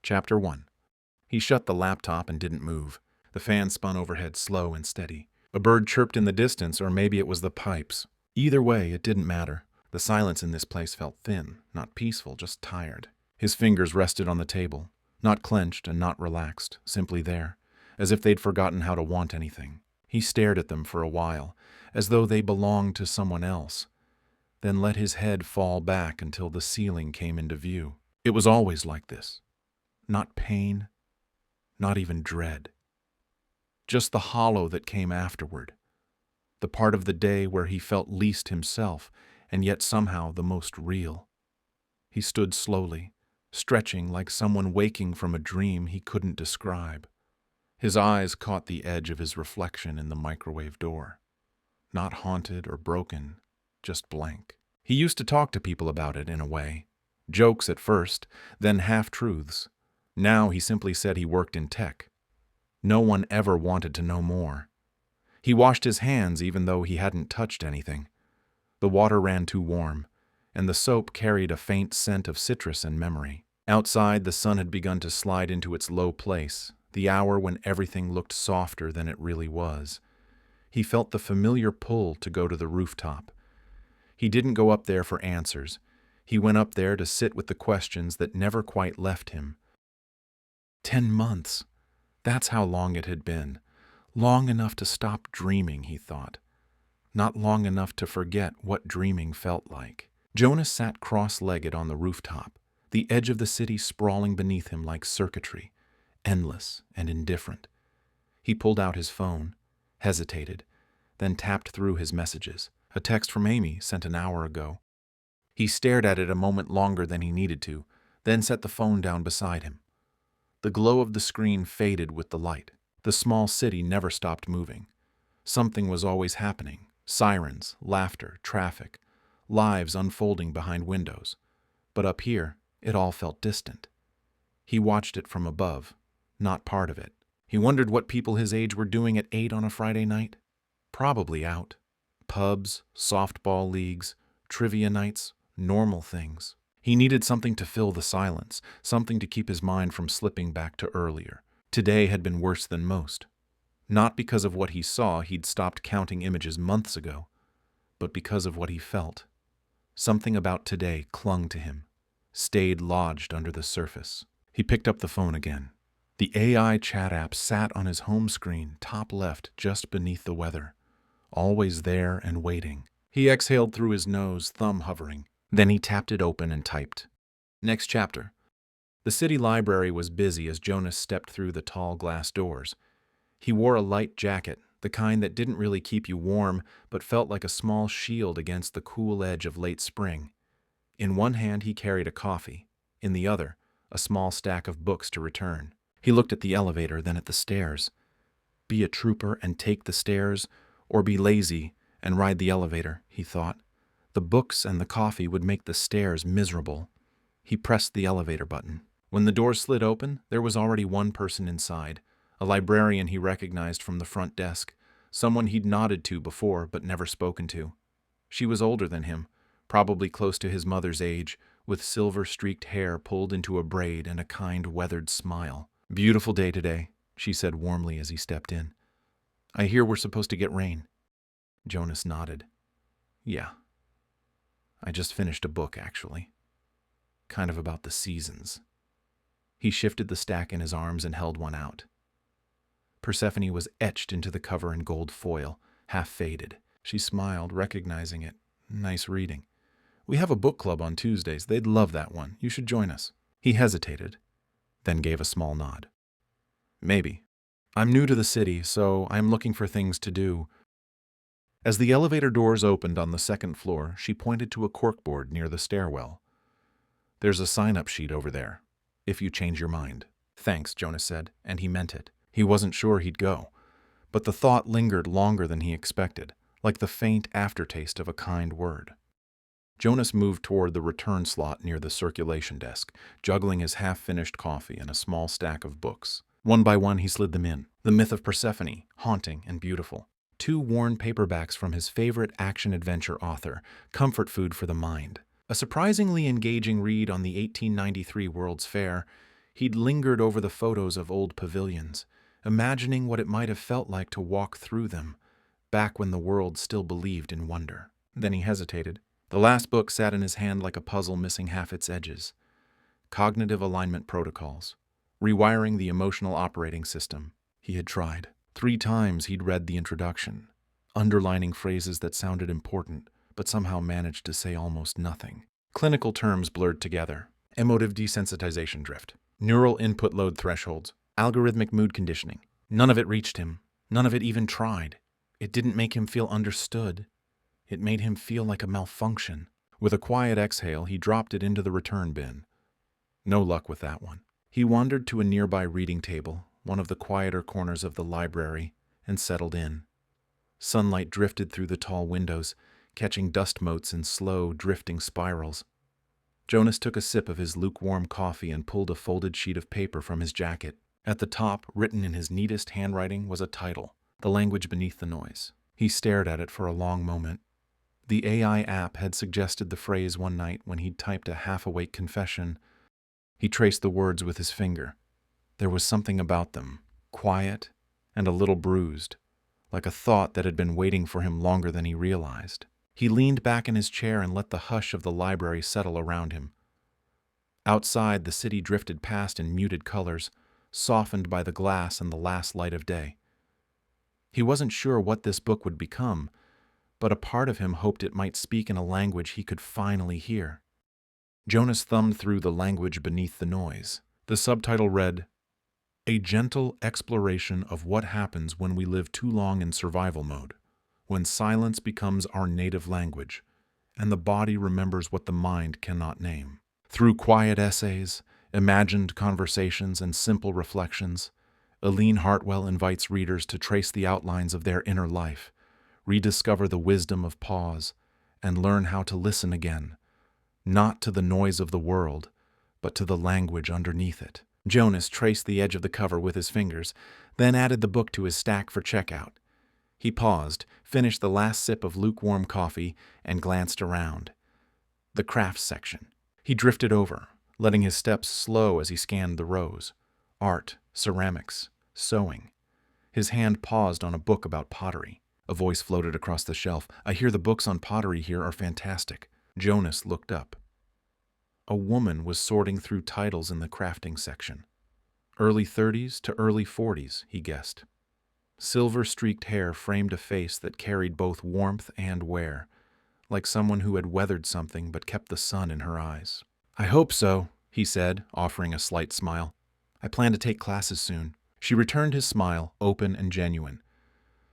Chapter 1. He shut the laptop and didn't move. The fan spun overhead slow and steady. A bird chirped in the distance, or maybe it was the pipes. Either way, it didn't matter. The silence in this place felt thin, not peaceful, just tired. His fingers rested on the table, not clenched and not relaxed, simply there, as if they'd forgotten how to want anything. He stared at them for a while, as though they belonged to someone else, then let his head fall back until the ceiling came into view. It was always like this. Not pain, not even dread. Just the hollow that came afterward. The part of the day where he felt least himself, and yet somehow the most real. He stood slowly, stretching like someone waking from a dream he couldn't describe. His eyes caught the edge of his reflection in the microwave door. Not haunted or broken, just blank. He used to talk to people about it in a way. Jokes at first, then half-truths. Now he simply said he worked in tech. No one ever wanted to know more. He washed his hands even though he hadn't touched anything. The water ran too warm, and the soap carried a faint scent of citrus and memory. Outside, the sun had begun to slide into its low place, the hour when everything looked softer than it really was. He felt the familiar pull to go to the rooftop. He didn't go up there for answers. He went up there to sit with the questions that never quite left him. 10 months. That's how long it had been. Long enough to stop dreaming, he thought. Not long enough to forget what dreaming felt like. Jonas sat cross-legged on the rooftop, the edge of the city sprawling beneath him like circuitry, endless and indifferent. He pulled out his phone, hesitated, then tapped through his messages. A text from Amy sent an hour ago. He stared at it a moment longer than he needed to, then set the phone down beside him. The glow of the screen faded with the light. The small city never stopped moving. Something was always happening. Sirens, laughter, traffic, lives unfolding behind windows. But up here, it all felt distant. He watched it from above, not part of it. He wondered what people his age were doing at 8 on a Friday night. Probably out. Pubs, softball leagues, trivia nights, normal things. He needed something to fill the silence, something to keep his mind from slipping back to earlier. Today had been worse than most. Not because of what he saw, he'd stopped counting images months ago, but because of what he felt. Something about today clung to him, stayed lodged under the surface. He picked up the phone again. The AI chat app sat on his home screen, top left, just beneath the weather. Always there and waiting. He exhaled through his nose, thumb hovering. Then he tapped it open and typed. Next chapter. The city library was busy as Jonas stepped through the tall glass doors. He wore a light jacket, the kind that didn't really keep you warm, but felt like a small shield against the cool edge of late spring. In one hand he carried a coffee, in the other, a small stack of books to return. He looked at the elevator, then at the stairs. Be a trooper and take the stairs, or be lazy and ride the elevator, he thought. The books and the coffee would make the stairs miserable. He pressed the elevator button. When the door slid open, there was already one person inside, a librarian he recognized from the front desk, someone he'd nodded to before but never spoken to. She was older than him, probably close to his mother's age, with silver-streaked hair pulled into a braid and a kind, weathered smile. "Beautiful day today," she said warmly as he stepped in. "I hear we're supposed to get rain." Jonas nodded. "Yeah. I just finished a book, actually. Kind of about the seasons." He shifted the stack in his arms and held one out. Persephone was etched into the cover in gold foil, half faded. She smiled, recognizing it. "Nice reading. We have a book club on Tuesdays. They'd love that one. You should join us." He hesitated, then gave a small nod. "Maybe. I'm new to the city, so I'm looking for things to do." As the elevator doors opened on the second floor, she pointed to a corkboard near the stairwell. "There's a sign-up sheet over there, if you change your mind." "Thanks," Jonas said, and he meant it. He wasn't sure he'd go, but the thought lingered longer than he expected, like the faint aftertaste of a kind word. Jonas moved toward the return slot near the circulation desk, juggling his half-finished coffee and a small stack of books. One by one he slid them in. The Myth of Persephone, haunting and beautiful. 2 worn paperbacks from his favorite action-adventure author, comfort food for the mind. A surprisingly engaging read on the 1893 World's Fair. He'd lingered over the photos of old pavilions, imagining what it might have felt like to walk through them, back when the world still believed in wonder. Then he hesitated. The last book sat in his hand like a puzzle missing half its edges. Cognitive alignment protocols. Rewiring the emotional operating system. He had tried. 3 times he'd read the introduction, underlining phrases that sounded important, but somehow managed to say almost nothing. Clinical terms blurred together. Emotive desensitization drift. Neural input load thresholds. Algorithmic mood conditioning. None of it reached him. None of it even tried. It didn't make him feel understood. It made him feel like a malfunction. With a quiet exhale, he dropped it into the return bin. No luck with that one. He wandered to a nearby reading table, one of the quieter corners of the library, and settled in. Sunlight drifted through the tall windows, catching dust motes in slow, drifting spirals. Jonas took a sip of his lukewarm coffee and pulled a folded sheet of paper from his jacket. At the top, written in his neatest handwriting, was a title, The Language Beneath the Noise. He stared at it for a long moment. The AI app had suggested the phrase one night when he'd typed a half-awake confession. He traced the words with his finger. There was something about them, quiet and a little bruised, like a thought that had been waiting for him longer than he realized. He leaned back in his chair and let the hush of the library settle around him. Outside, the city drifted past in muted colors, softened by the glass and the last light of day. He wasn't sure what this book would become, but a part of him hoped it might speak in a language he could finally hear. Jonas thumbed through The Language Beneath the Noise. The subtitle read, A Gentle Exploration of What Happens When We Live Too Long in Survival Mode, when silence becomes our native language, and the body remembers what the mind cannot name. Through quiet essays, imagined conversations, and simple reflections, Aline Hartwell invites readers to trace the outlines of their inner life, rediscover the wisdom of pause, and learn how to listen again, not to the noise of the world, but to the language underneath it. Jonas traced the edge of the cover with his fingers, then added the book to his stack for checkout. He paused, finished the last sip of lukewarm coffee, and glanced around. The crafts section. He drifted over, letting his steps slow as he scanned the rows. Art, ceramics, sewing. His hand paused on a book about pottery. A voice floated across the shelf. I hear the books on pottery here are fantastic. Jonas looked up. A woman was sorting through titles in the crafting section. Early 30s to early 40s, he guessed. Silver-streaked hair framed a face that carried both warmth and wear, like someone who had weathered something but kept the sun in her eyes. I hope so, he said, offering a slight smile. I plan to take classes soon. She returned his smile, open and genuine.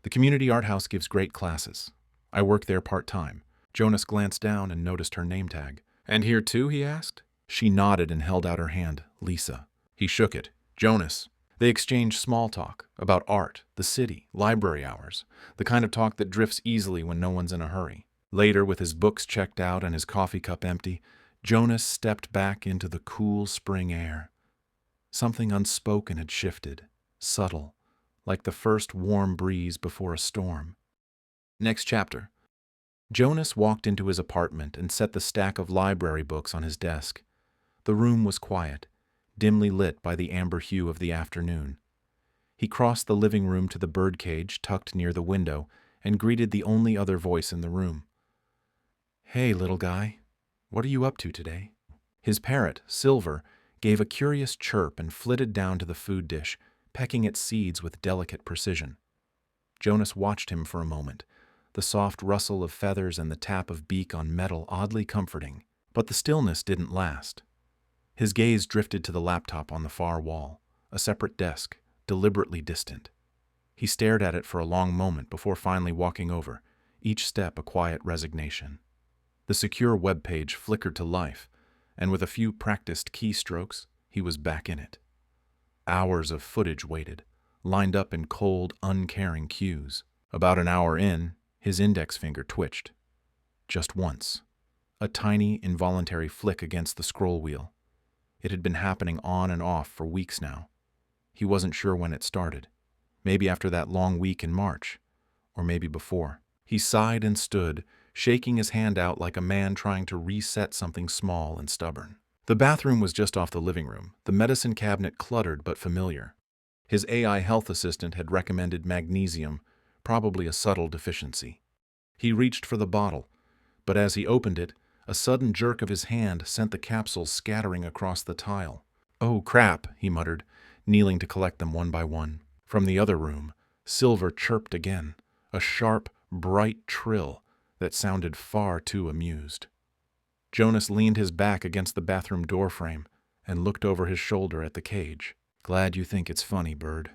The community art house gives great classes. I work there part-time. Jonas glanced down and noticed her name tag. And here too, he asked. She nodded and held out her hand. Lisa. He shook it. Jonas. They exchanged small talk about art, the city, library hours, the kind of talk that drifts easily when no one's in a hurry. Later, with his books checked out and his coffee cup empty, Jonas stepped back into the cool spring air. Something unspoken had shifted, subtle, like the first warm breeze before a storm. Next chapter. Jonas walked into his apartment and set the stack of library books on his desk. The room was quiet, dimly lit by the amber hue of the afternoon. He crossed the living room to the birdcage tucked near the window and greeted the only other voice in the room. Hey, little guy, what are you up to today? His parrot, Silver, gave a curious chirp and flitted down to the food dish, pecking at seeds with delicate precision. Jonas watched him for a moment, the soft rustle of feathers and the tap of beak on metal oddly comforting. But the stillness didn't last. His gaze drifted to the laptop on the far wall, a separate desk, deliberately distant. He stared at it for a long moment before finally walking over, each step a quiet resignation. The secure web page flickered to life, and with a few practiced keystrokes, he was back in it. Hours of footage waited, lined up in cold, uncaring cues. About an hour in, his index finger twitched. Just once. A tiny, involuntary flick against the scroll wheel. It had been happening on and off for weeks now. He wasn't sure when it started. Maybe after that long week in March, or maybe before. He sighed and stood, shaking his hand out like a man trying to reset something small and stubborn. The bathroom was just off the living room, the medicine cabinet cluttered but familiar. His AI health assistant had recommended magnesium, probably a subtle deficiency. He reached for the bottle, but as he opened it, a sudden jerk of his hand sent the capsules scattering across the tile. "Oh, crap," he muttered, kneeling to collect them one by one. From the other room, Silver chirped again, a sharp, bright trill that sounded far too amused. Jonas leaned his back against the bathroom doorframe and looked over his shoulder at the cage. "Glad you think it's funny, bird."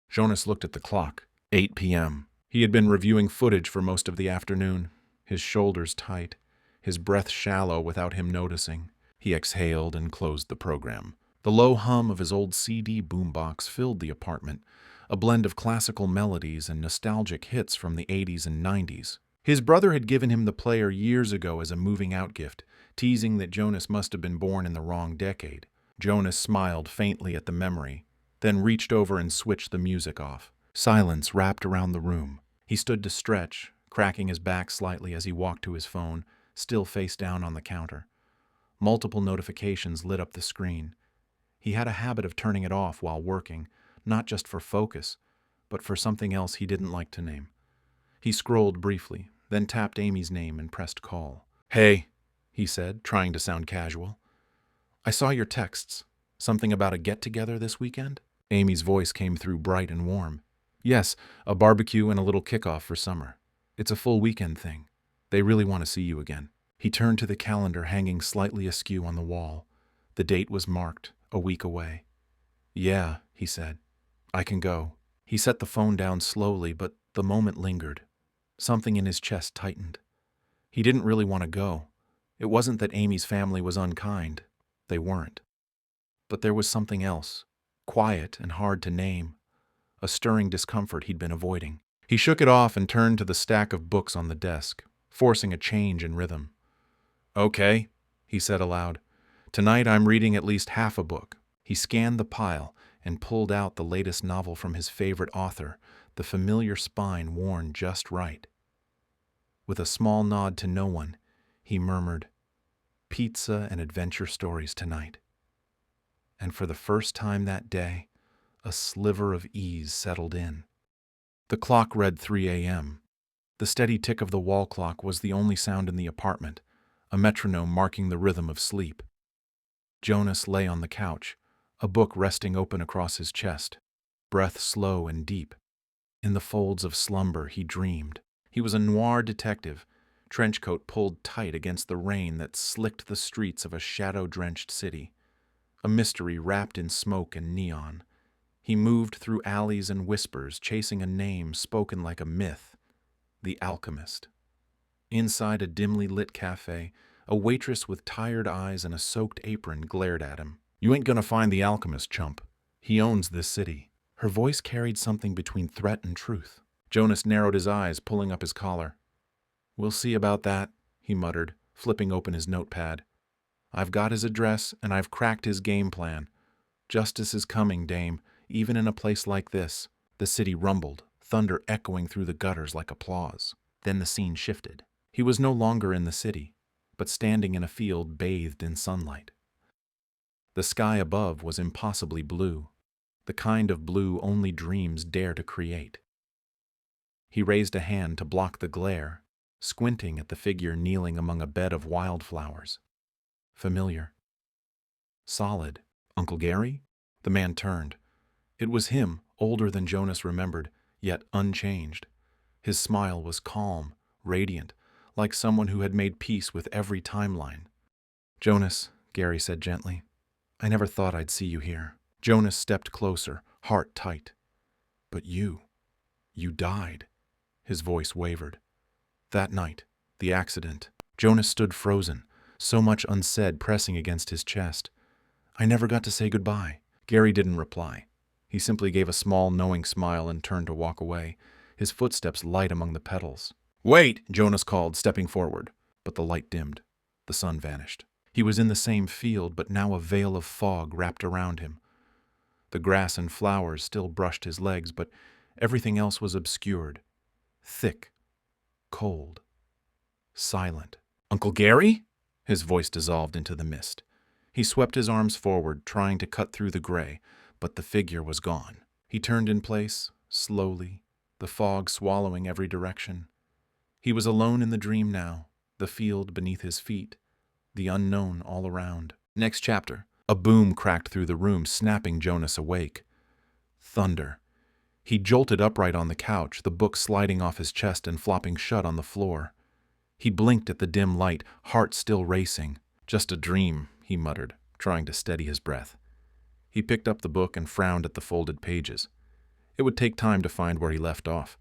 Jonas looked at the clock. 8 p.m. He had been reviewing footage for most of the afternoon, his shoulders tight, his breath shallow without him noticing. He exhaled and closed the program. The low hum of his old CD boombox filled the apartment, a blend of classical melodies and nostalgic hits from the 80s and 90s. His brother had given him the player years ago as a moving-out gift, teasing that Jonas must have been born in the wrong decade. Jonas smiled faintly at the memory, then reached over and switched the music off. Silence wrapped around the room. He stood to stretch, cracking his back slightly as he walked to his phone, still face down on the counter. Multiple notifications lit up the screen. He had a habit of turning it off while working, not just for focus, but for something else he didn't like to name. He scrolled briefly, then tapped Amy's name and pressed call. "Hey," he said, trying to sound casual. "I saw your texts. Something about a get-together this weekend?" Amy's voice came through bright and warm. "Yes, a barbecue and a little kickoff for summer. It's a full weekend thing. They really want to see you again." He turned to the calendar hanging slightly askew on the wall. The date was marked, a week away. "Yeah," he said. "I can go." He set the phone down slowly, but the moment lingered. Something in his chest tightened. He didn't really want to go. It wasn't that Amy's family was unkind. They weren't. But there was something else, quiet and hard to name, a stirring discomfort he'd been avoiding. He shook it off and turned to the stack of books on the desk, forcing a change in rhythm. "Okay," he said aloud. "Tonight I'm reading at least half a book." He scanned the pile and pulled out the latest novel from his favorite author, the familiar spine worn just right. With a small nod to no one, he murmured, "Pizza and adventure stories tonight." And for the first time that day, a sliver of ease settled in. The clock read 3 a.m. The steady tick of the wall clock was the only sound in the apartment, a metronome marking the rhythm of sleep. Jonas lay on the couch, a book resting open across his chest, breath slow and deep. In the folds of slumber he dreamed. He was a noir detective, trenchcoat pulled tight against the rain that slicked the streets of a shadow-drenched city. A mystery wrapped in smoke and neon. He moved through alleys and whispers, chasing a name spoken like a myth, the alchemist. Inside a dimly lit cafe, a waitress with tired eyes and a soaked apron glared at him. "You ain't gonna find the alchemist, chump. He owns this city." Her voice carried something between threat and truth. Jonas narrowed his eyes, pulling up his collar. "We'll see about that," he muttered, flipping open his notepad. "I've got his address, and I've cracked his game plan. Justice is coming, dame, even in a place like this." The city rumbled, thunder echoing through the gutters like applause. Then the scene shifted. He was no longer in the city, but standing in a field bathed in sunlight. The sky above was impossibly blue, the kind of blue only dreams dare to create. He raised a hand to block the glare, squinting at the figure kneeling among a bed of wildflowers. Familiar. Solid. "Uncle Gary?" The man turned. It was him, older than Jonas remembered, yet unchanged. His smile was calm, radiant, like someone who had made peace with every timeline. "Jonas," Gary said gently, "I never thought I'd see you here." Jonas stepped closer, heart tight. "But you died." His voice wavered. "That night, the accident." Jonas stood frozen, so much unsaid pressing against his chest. "I never got to say goodbye." Gary didn't reply. He simply gave a small, knowing smile and turned to walk away, his footsteps light among the petals. "Wait!" Jonas called, stepping forward. But the light dimmed. The sun vanished. He was in the same field, but now a veil of fog wrapped around him. The grass and flowers still brushed his legs, but everything else was obscured. Thick, cold, silent. "Uncle Gary?" His voice dissolved into the mist. He swept his arms forward, trying to cut through the gray, but the figure was gone. He turned in place, slowly, the fog swallowing every direction. He was alone in the dream now, the field beneath his feet, the unknown all around. Next chapter. A boom cracked through the room, snapping Jonas awake. Thunder. He jolted upright on the couch, the book sliding off his chest and flopping shut on the floor. He blinked at the dim light, heart still racing. "Just a dream," he muttered, trying to steady his breath. He picked up the book and frowned at the folded pages. It would take time to find where he left off.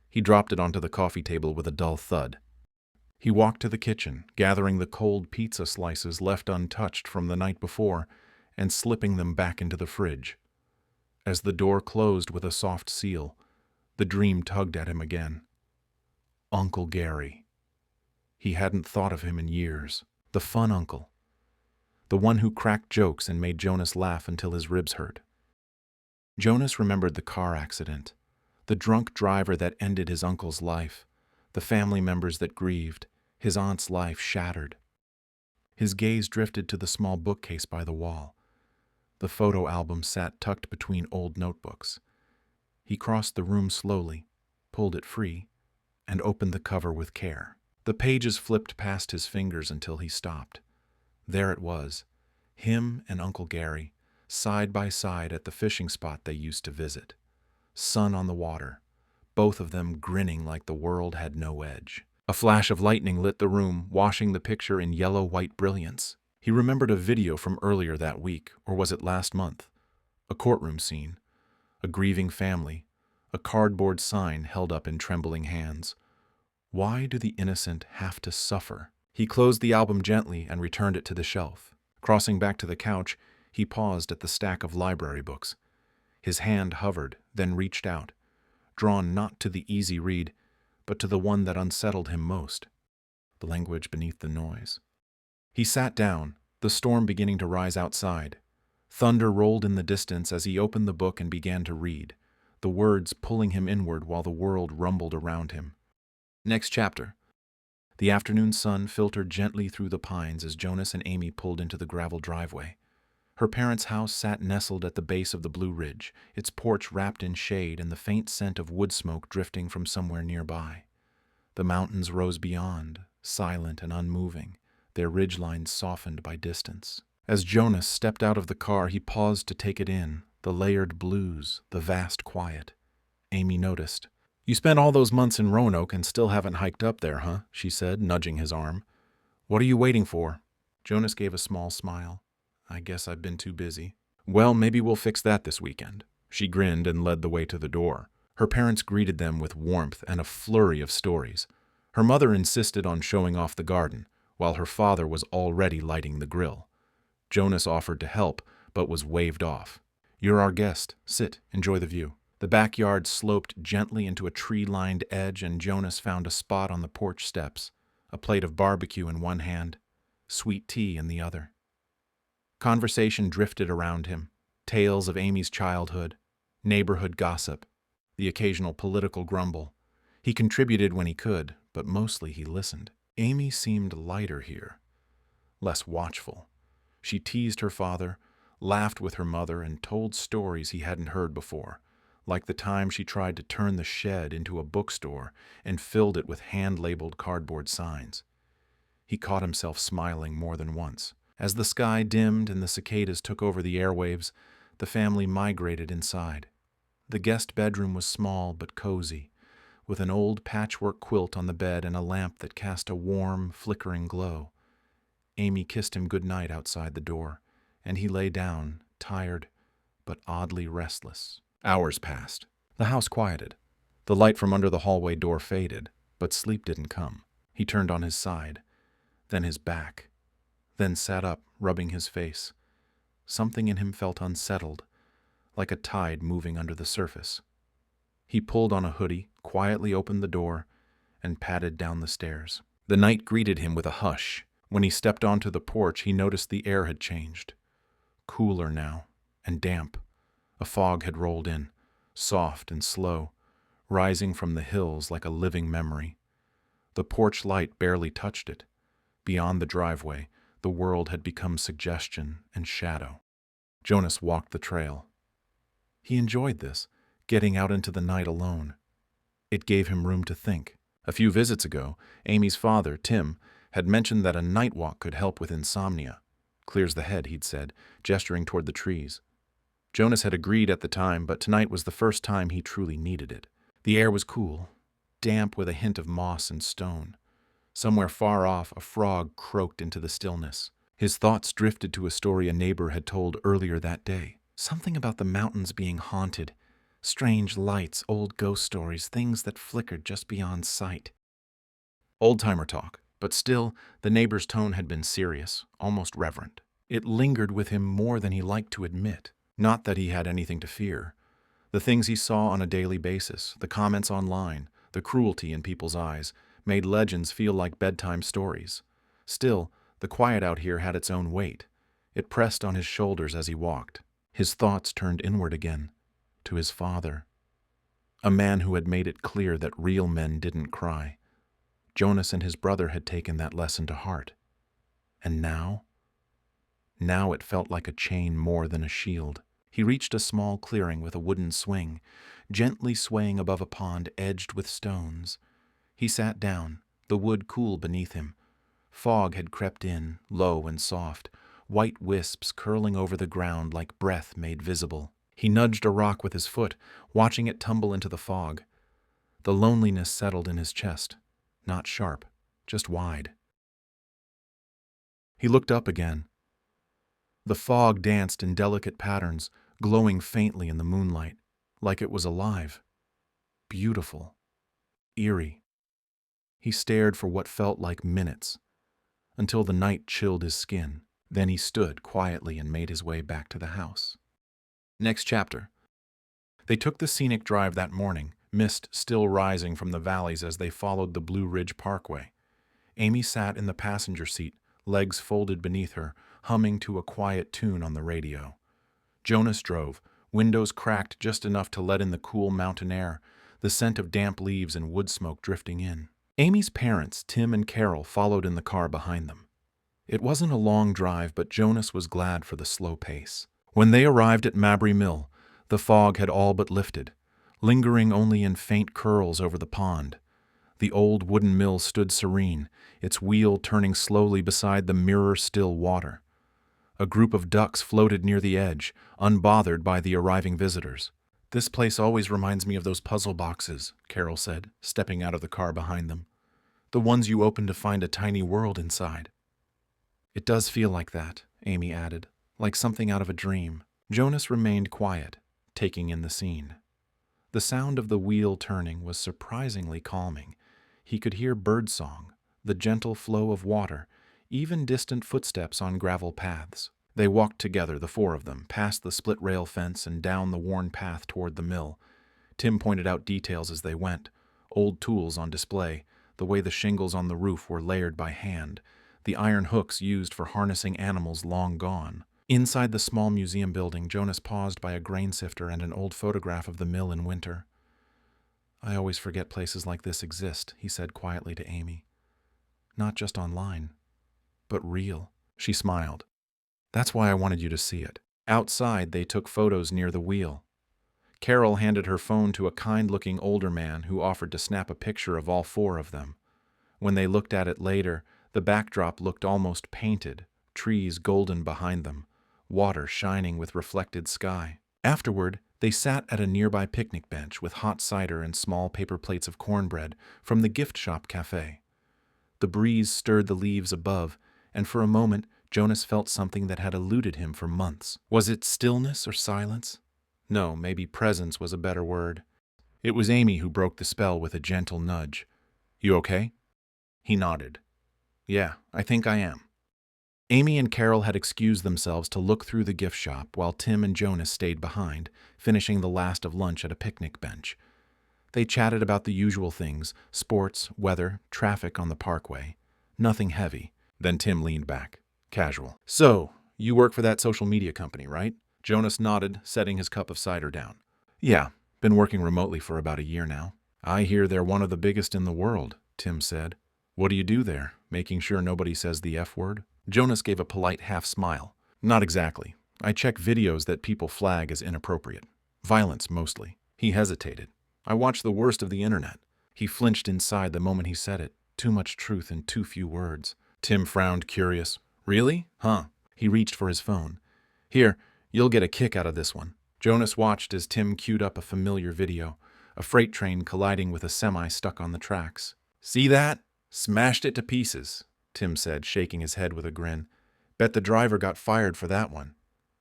He dropped it onto the coffee table with a dull thud. He walked to the kitchen, gathering the cold pizza slices left untouched from the night before and slipping them back into the fridge. As the door closed with a soft seal, the dream tugged at him again. Uncle Gary. He hadn't thought of him in years. The fun uncle. The one who cracked jokes and made Jonas laugh until his ribs hurt. Jonas remembered the car accident, the drunk driver that ended his uncle's life, the family members that grieved, his aunt's life shattered. His gaze drifted to the small bookcase by the wall. The photo album sat tucked between old notebooks. He crossed the room slowly, pulled it free, and opened the cover with care. The pages flipped past his fingers until he stopped. There it was, him and Uncle Gary, side by side at the fishing spot they used to visit. Sun on the water, both of them grinning like the world had no edge. A flash of lightning lit the room, washing the picture in yellow-white brilliance. He remembered a video from earlier that week, or was it last month? A courtroom scene, a grieving family, a cardboard sign held up in trembling hands. Why do the innocent have to suffer? He closed the album gently and returned it to the shelf. Crossing back to the couch, he paused at the stack of library books. His hand hovered, then reached out, drawn not to the easy read, but to the one that unsettled him most, the language beneath the noise. He sat down, the storm beginning to rise outside. Thunder rolled in the distance as he opened the book and began to read, the words pulling him inward while the world rumbled around him. Next chapter. The afternoon sun filtered gently through the pines as Jonas and Amy pulled into the gravel driveway. Her parents' house sat nestled at the base of the Blue Ridge, its porch wrapped in shade and the faint scent of wood smoke drifting from somewhere nearby. The mountains rose beyond, silent and unmoving, their ridgelines softened by distance. As Jonas stepped out of the car, he paused to take it in, the layered blues, the vast quiet. Amy noticed. "You spent all those months in Roanoke and still haven't hiked up there, huh?" she said, nudging his arm. "What are you waiting for?" Jonas gave a small smile. "I guess I've been too busy." "Well, maybe we'll fix that this weekend." She grinned and led the way to the door. Her parents greeted them with warmth and a flurry of stories. Her mother insisted on showing off the garden, while her father was already lighting the grill. Jonas offered to help, but was waved off. "You're our guest. Sit, enjoy the view." The backyard sloped gently into a tree-lined edge, and Jonas found a spot on the porch steps, a plate of barbecue in one hand, sweet tea in the other. Conversation drifted around him, tales of Amy's childhood, neighborhood gossip, the occasional political grumble. He contributed when he could, but mostly he listened. Amy seemed lighter here, less watchful. She teased her father, laughed with her mother, and told stories he hadn't heard before, like the time she tried to turn the shed into a bookstore and filled it with hand-labeled cardboard signs. He caught himself smiling more than once. As the sky dimmed and the cicadas took over the airwaves, the family migrated inside. The guest bedroom was small but cozy, with an old patchwork quilt on the bed and a lamp that cast a warm, flickering glow. Amy kissed him goodnight outside the door, and he lay down, tired but oddly restless. Hours passed. The house quieted. The light from under the hallway door faded, but sleep didn't come. He turned on his side, then his back, then sat up, rubbing his face. Something in him felt unsettled, like a tide moving under the surface. He pulled on a hoodie, quietly opened the door, and padded down the stairs. The night greeted him with a hush. When he stepped onto the porch, he noticed the air had changed. Cooler now, and damp. A fog had rolled in, soft and slow, rising from the hills like a living memory. The porch light barely touched it. Beyond the driveway, the world had become suggestion and shadow. Jonas walked the trail. He enjoyed this, getting out into the night alone. It gave him room to think. A few visits ago, Amy's father, Tim, had mentioned that a night walk could help with insomnia. Clears the head, he'd said, gesturing toward the trees. Jonas had agreed at the time, but tonight was the first time he truly needed it. The air was cool, damp with a hint of moss and stone. Somewhere far off, a frog croaked into the stillness. His thoughts drifted to a story a neighbor had told earlier that day. Something about the mountains being haunted. Strange lights, old ghost stories, things that flickered just beyond sight. Old-timer talk, but still, the neighbor's tone had been serious, almost reverent. It lingered with him more than he liked to admit. Not that he had anything to fear. The things he saw on a daily basis, the comments online, the cruelty in people's eyes, made legends feel like bedtime stories. Still, the quiet out here had its own weight. It pressed on his shoulders as he walked. His thoughts turned inward again, to his father. A man who had made it clear that real men didn't cry. Jonas and his brother had taken that lesson to heart. And now? Now it felt like a chain more than a shield. He reached a small clearing with a wooden swing, gently swaying above a pond edged with stones. He sat down, the wood cool beneath him. Fog had crept in, low and soft, white wisps curling over the ground like breath made visible. He nudged a rock with his foot, watching it tumble into the fog. The loneliness settled in his chest, not sharp, just wide. He looked up again. The fog danced in delicate patterns, glowing faintly in the moonlight, like it was alive. Beautiful. Eerie. He stared for what felt like minutes, until the night chilled his skin. Then he stood quietly and made his way back to the house. Next chapter. They took the scenic drive that morning, mist still rising from the valleys as they followed the Blue Ridge Parkway. Amy sat in the passenger seat, legs folded beneath her, humming to a quiet tune on the radio. Jonas drove, windows cracked just enough to let in the cool mountain air, the scent of damp leaves and wood smoke drifting in. Amy's parents, Tim and Carol, followed in the car behind them. It wasn't a long drive, but Jonas was glad for the slow pace. When they arrived at Mabry Mill, the fog had all but lifted, lingering only in faint curls over the pond. The old wooden mill stood serene, its wheel turning slowly beside the mirror-still water. A group of ducks floated near the edge, unbothered by the arriving visitors. "This place always reminds me of those puzzle boxes," Carol said, stepping out of the car behind them. "The ones you open to find a tiny world inside." "It does feel like that," Amy added, "like something out of a dream." Jonas remained quiet, taking in the scene. The sound of the wheel turning was surprisingly calming. He could hear birdsong, the gentle flow of water, even distant footsteps on gravel paths. They walked together, the four of them, past the split-rail fence and down the worn path toward the mill. Tim pointed out details as they went, old tools on display, the way the shingles on the roof were layered by hand, the iron hooks used for harnessing animals long gone. Inside the small museum building, Jonas paused by a grain sifter and an old photograph of the mill in winter. "I always forget places like this exist," he said quietly to Amy. "Not just online, but real." She smiled. "That's why I wanted you to see it." Outside, they took photos near the wheel. Carol handed her phone to a kind-looking older man who offered to snap a picture of all four of them. When they looked at it later, the backdrop looked almost painted, trees golden behind them, water shining with reflected sky. Afterward, they sat at a nearby picnic bench with hot cider and small paper plates of cornbread from the gift shop cafe. The breeze stirred the leaves above, and for a moment Jonas felt something that had eluded him for months. Was it stillness or silence? No, maybe presence was a better word. It was Amy who broke the spell with a gentle nudge. "You okay?" He nodded. "Yeah, I think I am." Amy and Carol had excused themselves to look through the gift shop while Tim and Jonas stayed behind, finishing the last of lunch at a picnic bench. They chatted about the usual things, sports, weather, traffic on the parkway. Nothing heavy. Then Tim leaned back. Casual. "So, you work for that social media company, right?" Jonas nodded, setting his cup of cider down. "Yeah, been working remotely for about a year now." "I hear they're one of the biggest in the world," Tim said. "What do you do there? Making sure nobody says the F word?" Jonas gave a polite half-smile. Not exactly. I check videos that people flag as inappropriate. Violence, mostly. He hesitated. I watch the worst of the internet. He flinched inside the moment he said it. Too much truth in too few words. Tim frowned, curious. Really? Huh. He reached for his phone. Here, you'll get a kick out of this one. Jonas watched as Tim queued up a familiar video. A freight train colliding with a semi stuck on the tracks. See that? Smashed it to pieces, Tim said, shaking his head with a grin. Bet the driver got fired for that one.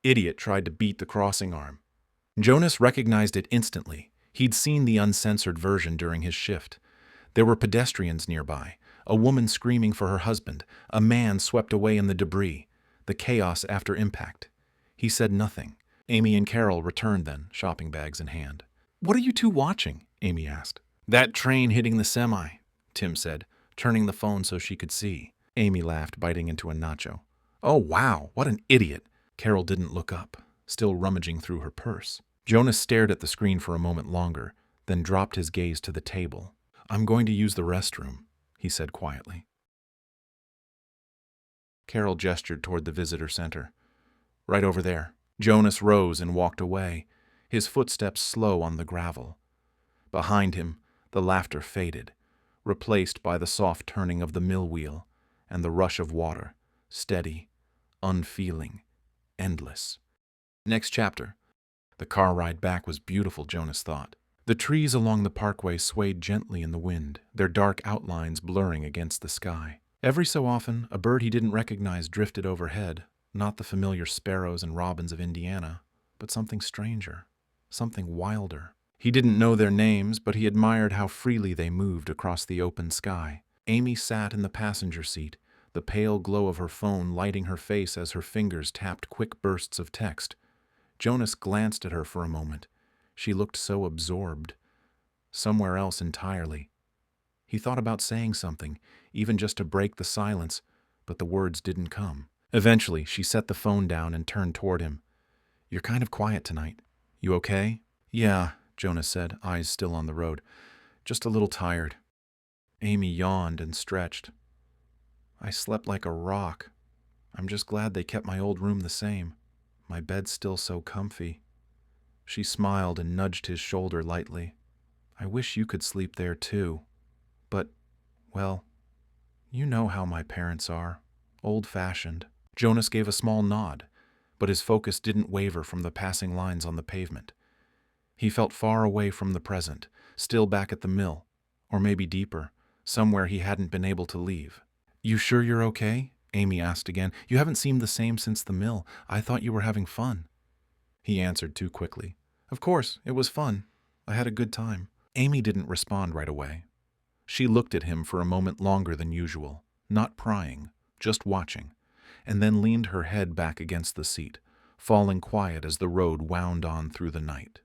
Idiot tried to beat the crossing arm. Jonas recognized it instantly. He'd seen the uncensored version during his shift. There were pedestrians nearby, a woman screaming for her husband, a man swept away in the debris, the chaos after impact. He said nothing. Amy and Carol returned then, shopping bags in hand. What are you two watching? Amy asked. That train hitting the semi, Tim said, turning the phone so she could see. Amy laughed, biting into a nacho. Oh, wow, what an idiot. Carol didn't look up, still rummaging through her purse. Jonas stared at the screen for a moment longer, then dropped his gaze to the table. I'm going to use the restroom, he said quietly. Carol gestured toward the visitor center. Right over there. Jonas rose and walked away, his footsteps slow on the gravel. Behind him, the laughter faded, replaced by the soft turning of the mill wheel and the rush of water, steady, unfeeling, endless. Next chapter. The car ride back was beautiful, Jonas thought. The trees along the parkway swayed gently in the wind, their dark outlines blurring against the sky. Every so often, a bird he didn't recognize drifted overhead, not the familiar sparrows and robins of Indiana, but something stranger, something wilder. He didn't know their names, but he admired how freely they moved across the open sky. Amy sat in the passenger seat, the pale glow of her phone lighting her face as her fingers tapped quick bursts of text. Jonas glanced at her for a moment. She looked so absorbed, somewhere else entirely. He thought about saying something, even just to break the silence, but the words didn't come. Eventually, she set the phone down and turned toward him. You're kind of quiet tonight. You okay? Yeah, Jonas said, eyes still on the road. Just a little tired. Amy yawned and stretched. I slept like a rock. I'm just glad they kept my old room the same. My bed's still so comfy. She smiled and nudged his shoulder lightly. I wish you could sleep there too. But, well, you know how my parents are. Old-fashioned. Jonas gave a small nod, but his focus didn't waver from the passing lines on the pavement. He felt far away from the present, still back at the mill, or maybe deeper, somewhere he hadn't been able to leave. You sure you're okay? Amy asked again. You haven't seemed the same since the mill. I thought you were having fun. He answered too quickly. Of course, it was fun. I had a good time. Amy didn't respond right away. She looked at him for a moment longer than usual, not prying, just watching, and then leaned her head back against the seat, falling quiet as the road wound on through the night.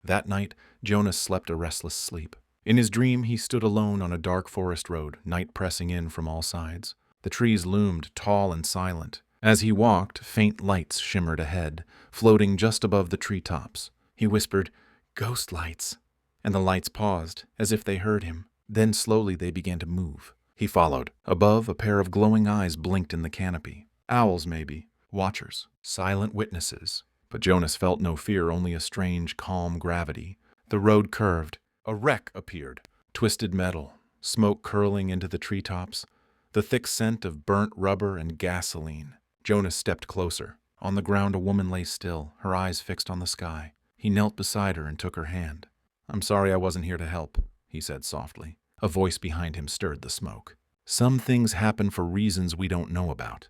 That night, Jonas slept a restless sleep. In his dream, he stood alone on a dark forest road, night pressing in from all sides. The trees loomed tall and silent. As he walked, faint lights shimmered ahead, floating just above the treetops. He whispered, "Ghost lights." And the lights paused, as if they heard him. Then slowly they began to move. He followed. Above, a pair of glowing eyes blinked in the canopy. Owls, maybe. Watchers. Silent witnesses. But Jonas felt no fear, only a strange, calm gravity. The road curved. A wreck appeared. Twisted metal. Smoke curling into the treetops. The thick scent of burnt rubber and gasoline. Jonas stepped closer. On the ground, a woman lay still, her eyes fixed on the sky. He knelt beside her and took her hand. I'm sorry I wasn't here to help, he said softly. A voice behind him stirred the smoke. Some things happen for reasons we don't know about.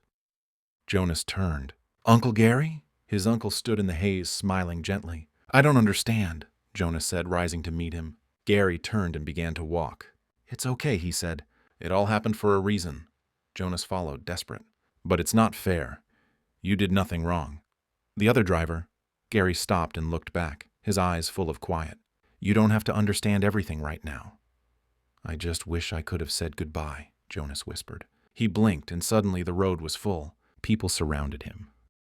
Jonas turned. Uncle Gary? His uncle stood in the haze, smiling gently. I don't understand, Jonas said, rising to meet him. Gary turned and began to walk. It's okay, he said. It all happened for a reason. Jonas followed, desperate. But it's not fair. You did nothing wrong. The other driver, Gary stopped and looked back, his eyes full of quiet. You don't have to understand everything right now. I just wish I could have said goodbye, Jonas whispered. He blinked, and suddenly the road was full. People surrounded him.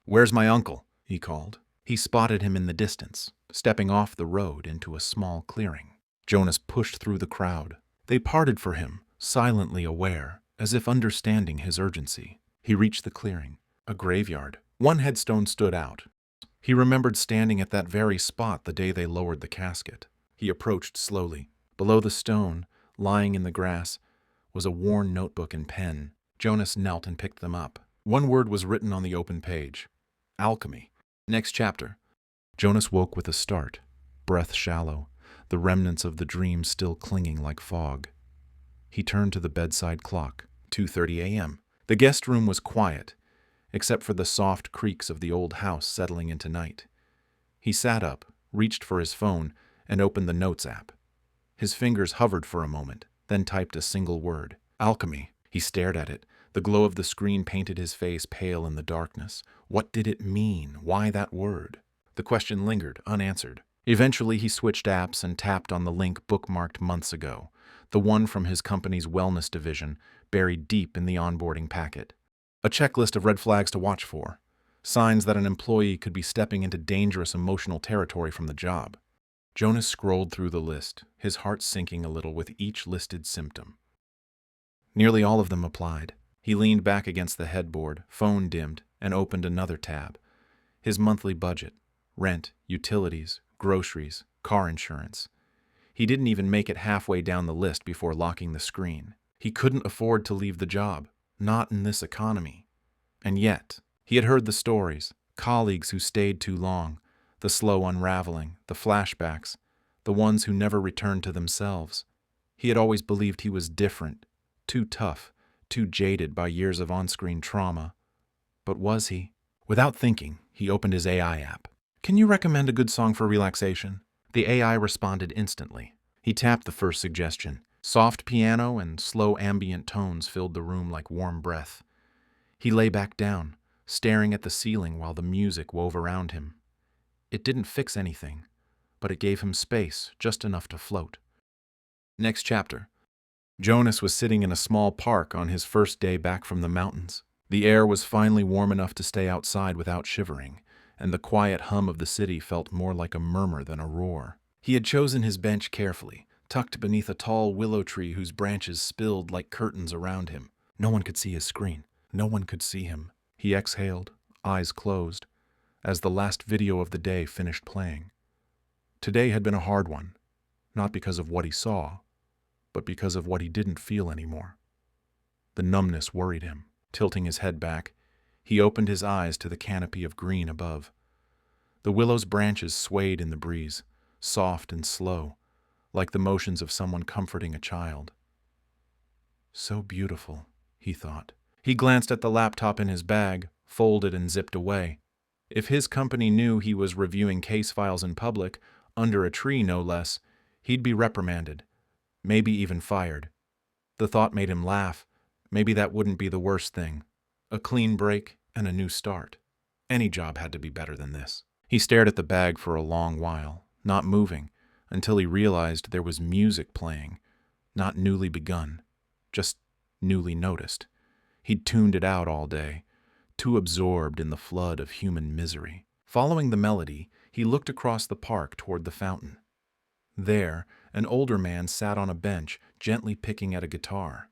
Where's my uncle? He called. He spotted him in the distance, stepping off the road into a small clearing. Jonas pushed through the crowd. They parted for him, silently aware, as if understanding his urgency. He reached the clearing, a graveyard. One headstone stood out. He remembered standing at that very spot the day they lowered the casket. He approached slowly. Below the stone, lying in the grass, was a worn notebook and pen. Jonas knelt and picked them up. One word was written on the open page: alchemy. Next chapter. Jonas woke with a start, breath shallow, the remnants of the dream still clinging like fog. He turned to the bedside clock, 2:30 a.m. The guest room was quiet, except for the soft creaks of the old house settling into night. He sat up, reached for his phone, and opened the Notes app. His fingers hovered for a moment, then typed a single word: alchemy. He stared at it. The glow of the screen painted his face pale in the darkness. What did it mean? Why that word? The question lingered, unanswered. Eventually, he switched apps and tapped on the link bookmarked months ago, the one from his company's wellness division, buried deep in the onboarding packet. A checklist of red flags to watch for, signs that an employee could be stepping into dangerous emotional territory from the job. Jonas scrolled through the list, his heart sinking a little with each listed symptom. Nearly all of them applied. He leaned back against the headboard, phone dimmed, and opened another tab. His monthly budget: rent, utilities, groceries, car insurance. He didn't even make it halfway down the list before locking the screen. He couldn't afford to leave the job, not in this economy. And yet, he had heard the stories, colleagues who stayed too long, the slow unraveling, the flashbacks, the ones who never returned to themselves. He had always believed he was different, too tough, too jaded by years of on-screen trauma. But was he? Without thinking, he opened his AI app. "Can you recommend a good song for relaxation?" The AI responded instantly. He tapped the first suggestion. Soft piano and slow ambient tones filled the room like warm breath. He lay back down, staring at the ceiling while the music wove around him. It didn't fix anything, but it gave him space, just enough to float. Next chapter. Jonas was sitting in a small park on his first day back from the mountains. The air was finally warm enough to stay outside without shivering, and the quiet hum of the city felt more like a murmur than a roar. He had chosen his bench carefully, tucked beneath a tall willow tree whose branches spilled like curtains around him. No one could see his screen. No one could see him. He exhaled, eyes closed, as the last video of the day finished playing. Today had been a hard one, not because of what he saw, but because of what he didn't feel anymore. The numbness worried him. Tilting his head back, he opened his eyes to the canopy of green above. The willow's branches swayed in the breeze, soft and slow, like the motions of someone comforting a child. So beautiful, he thought. He glanced at the laptop in his bag, folded and zipped away. If his company knew he was reviewing case files in public, under a tree no less, he'd be reprimanded, maybe even fired. The thought made him laugh. Maybe that wouldn't be the worst thing. A clean break and a new start. Any job had to be better than this. He stared at the bag for a long while, not moving, until he realized there was music playing, not newly begun, just newly noticed. He'd tuned it out all day, too absorbed in the flood of human misery. Following the melody, he looked across the park toward the fountain. There, an older man sat on a bench, gently picking at a guitar.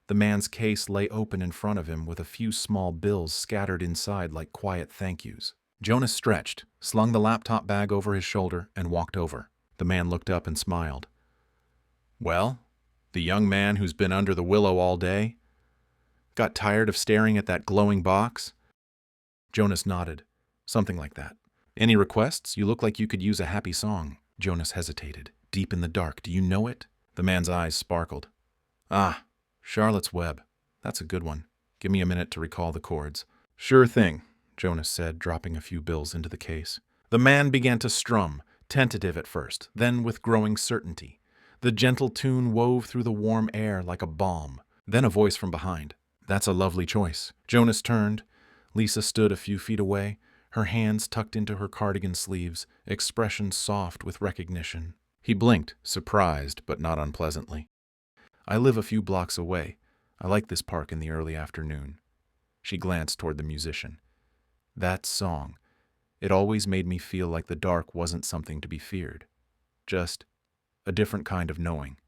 The man's case lay open in front of him with a few small bills scattered inside like quiet thank yous. Jonas stretched, slung the laptop bag over his shoulder, and walked over. The man looked up and smiled. "Well, the young man who's been under the willow all day? Got tired of staring at that glowing box?" Jonas nodded. "Something like that." "Any requests? You look like you could use a happy song." Jonas hesitated. "Deep in the dark. Do you know it?" The man's eyes sparkled. "Ah, Charlotte's Web. That's a good one. Give me a minute to recall the chords." "Sure thing," Jonas said, dropping a few bills into the case. The man began to strum, tentative at first, then with growing certainty. The gentle tune wove through the warm air like a balm. Then a voice from behind. "That's a lovely choice." Jonas turned. Lisa stood a few feet away, her hands tucked into her cardigan sleeves, expression soft with recognition. He blinked, surprised but not unpleasantly. "I live a few blocks away. I like this park in the early afternoon." She glanced toward the musician. "That song. It always made me feel like the dark wasn't something to be feared. Just a different kind of knowing."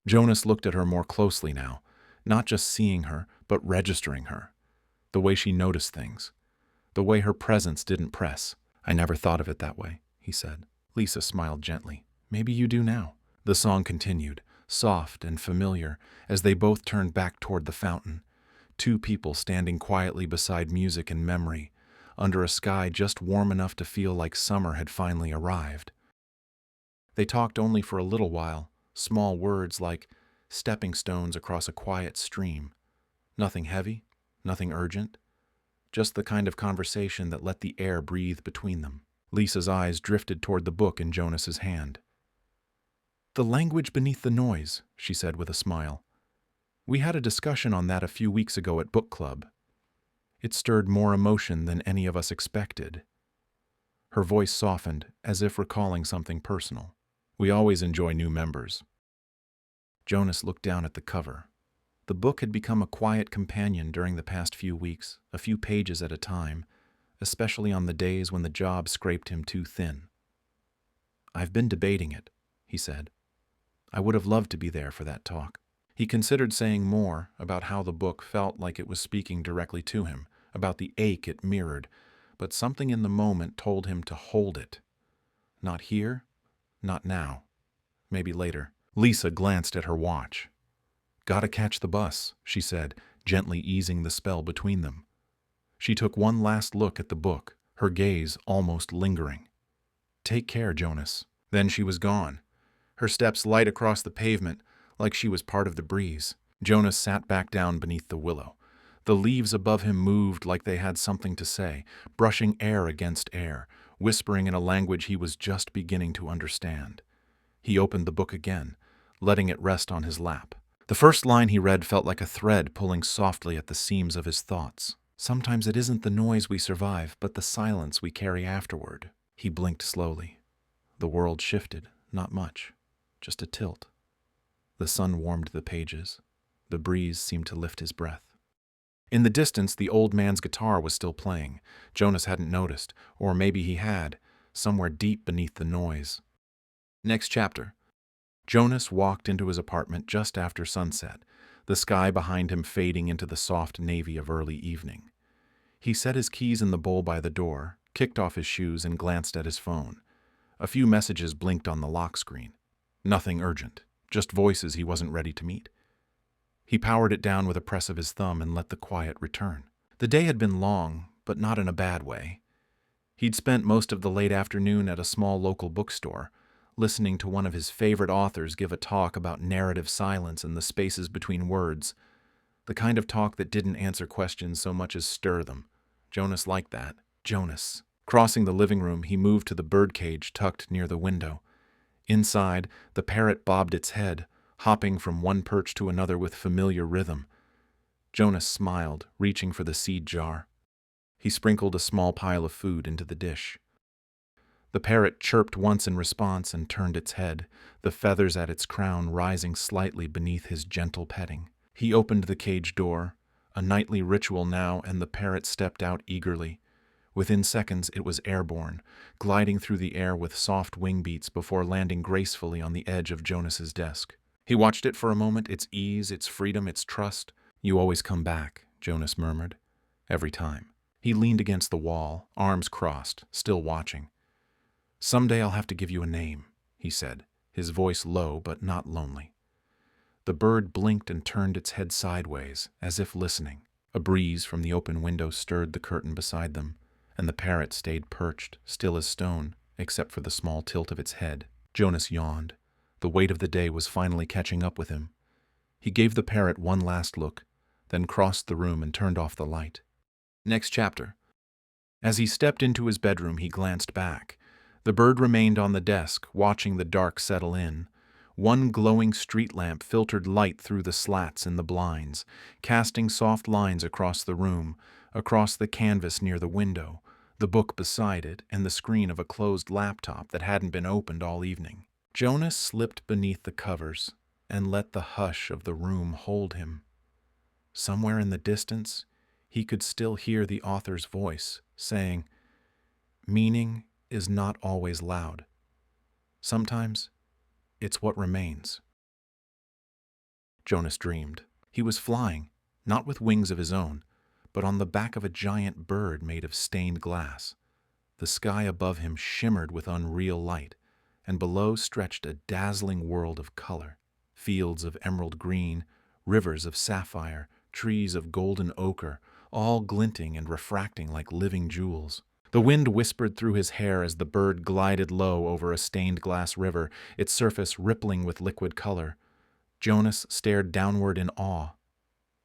Jonas looked at her more closely now, not just seeing her, but registering her. The way she noticed things. The way her presence didn't press. "I never thought of it that way," he said. Lisa smiled gently. "Maybe you do now." The song continued, soft and familiar, as they both turned back toward the fountain. Two people standing quietly beside music and memory, under a sky just warm enough to feel like summer had finally arrived. They talked only for a little while, small words like stepping stones across a quiet stream. Nothing heavy, nothing urgent, just the kind of conversation that let the air breathe between them. Lisa's eyes drifted toward the book in Jonas's hand. "The language beneath the noise," she said with a smile. "We had a discussion on that a few weeks ago at book club. It stirred more emotion than any of us expected." Her voice softened, as if recalling something personal. "We always enjoy new members." Jonas looked down at the cover. The book had become a quiet companion during the past few weeks, a few pages at a time, especially on the days when the job scraped him too thin. "I've been debating it," he said. "I would have loved to be there for that talk." He considered saying more about how the book felt like it was speaking directly to him, about the ache it mirrored, but something in the moment told him to hold it. Not here, not now, maybe later. Lisa glanced at her watch. "Gotta catch the bus," she said, gently easing the spell between them. She took one last look at the book, her gaze almost lingering. "Take care, Jonas." Then she was gone, her steps light across the pavement, like she was part of the breeze. Jonas sat back down beneath the willow. The leaves above him moved like they had something to say, brushing air against air, whispering in a language he was just beginning to understand. He opened the book again, letting it rest on his lap. The first line he read felt like a thread pulling softly at the seams of his thoughts. "Sometimes it isn't the noise we survive, but the silence we carry afterward." He blinked slowly. The world shifted, not much, just a tilt. The sun warmed the pages. The breeze seemed to lift his breath. In the distance, the old man's guitar was still playing. Jonas hadn't noticed, or maybe he had, somewhere deep beneath the noise. Next chapter. Jonas walked into his apartment just after sunset, the sky behind him fading into the soft navy of early evening. He set his keys in the bowl by the door, kicked off his shoes, and glanced at his phone. A few messages blinked on the lock screen. Nothing urgent, just voices he wasn't ready to meet. He powered it down with a press of his thumb and let the quiet return. The day had been long, but not in a bad way. He'd spent most of the late afternoon at a small local bookstore, listening to one of his favorite authors give a talk about narrative silence and the spaces between words, the kind of talk that didn't answer questions so much as stir them. Jonas liked that. Jonas. Crossing the living room, he moved to the birdcage tucked near the window. Inside, the parrot bobbed its head, hopping from one perch to another with familiar rhythm. Jonas smiled, reaching for the seed jar. He sprinkled a small pile of food into the dish. The parrot chirped once in response and turned its head, the feathers at its crown rising slightly beneath his gentle petting. He opened the cage door, a nightly ritual now, and the parrot stepped out eagerly. Within seconds, it was airborne, gliding through the air with soft wing beats before landing gracefully on the edge of Jonas's desk. He watched it for a moment, its ease, its freedom, its trust. "You always come back," Jonas murmured. "Every time." He leaned against the wall, arms crossed, still watching. "Someday I'll have to give you a name," he said, his voice low but not lonely. The bird blinked and turned its head sideways, as if listening. A breeze from the open window stirred the curtain beside them, and the parrot stayed perched, still as stone, except for the small tilt of its head. Jonas yawned. The weight of the day was finally catching up with him. He gave the parrot one last look, then crossed the room and turned off the light. Next chapter. As he stepped into his bedroom, he glanced back. The bird remained on the desk, watching the dark settle in. One glowing street lamp filtered light through the slats in the blinds, casting soft lines across the room, across the canvas near the window, the book beside it, and the screen of a closed laptop that hadn't been opened all evening. Jonas slipped beneath the covers and let the hush of the room hold him. Somewhere in the distance, he could still hear the author's voice saying, "Meaning is not always loud. Sometimes it's what remains." Jonas dreamed. He was flying, not with wings of his own, but on the back of a giant bird made of stained glass. The sky above him shimmered with unreal light, and below stretched a dazzling world of color. Fields of emerald green, rivers of sapphire, trees of golden ochre, all glinting and refracting like living jewels. The wind whispered through his hair as the bird glided low over a stained glass river, its surface rippling with liquid color. Jonas stared downward in awe.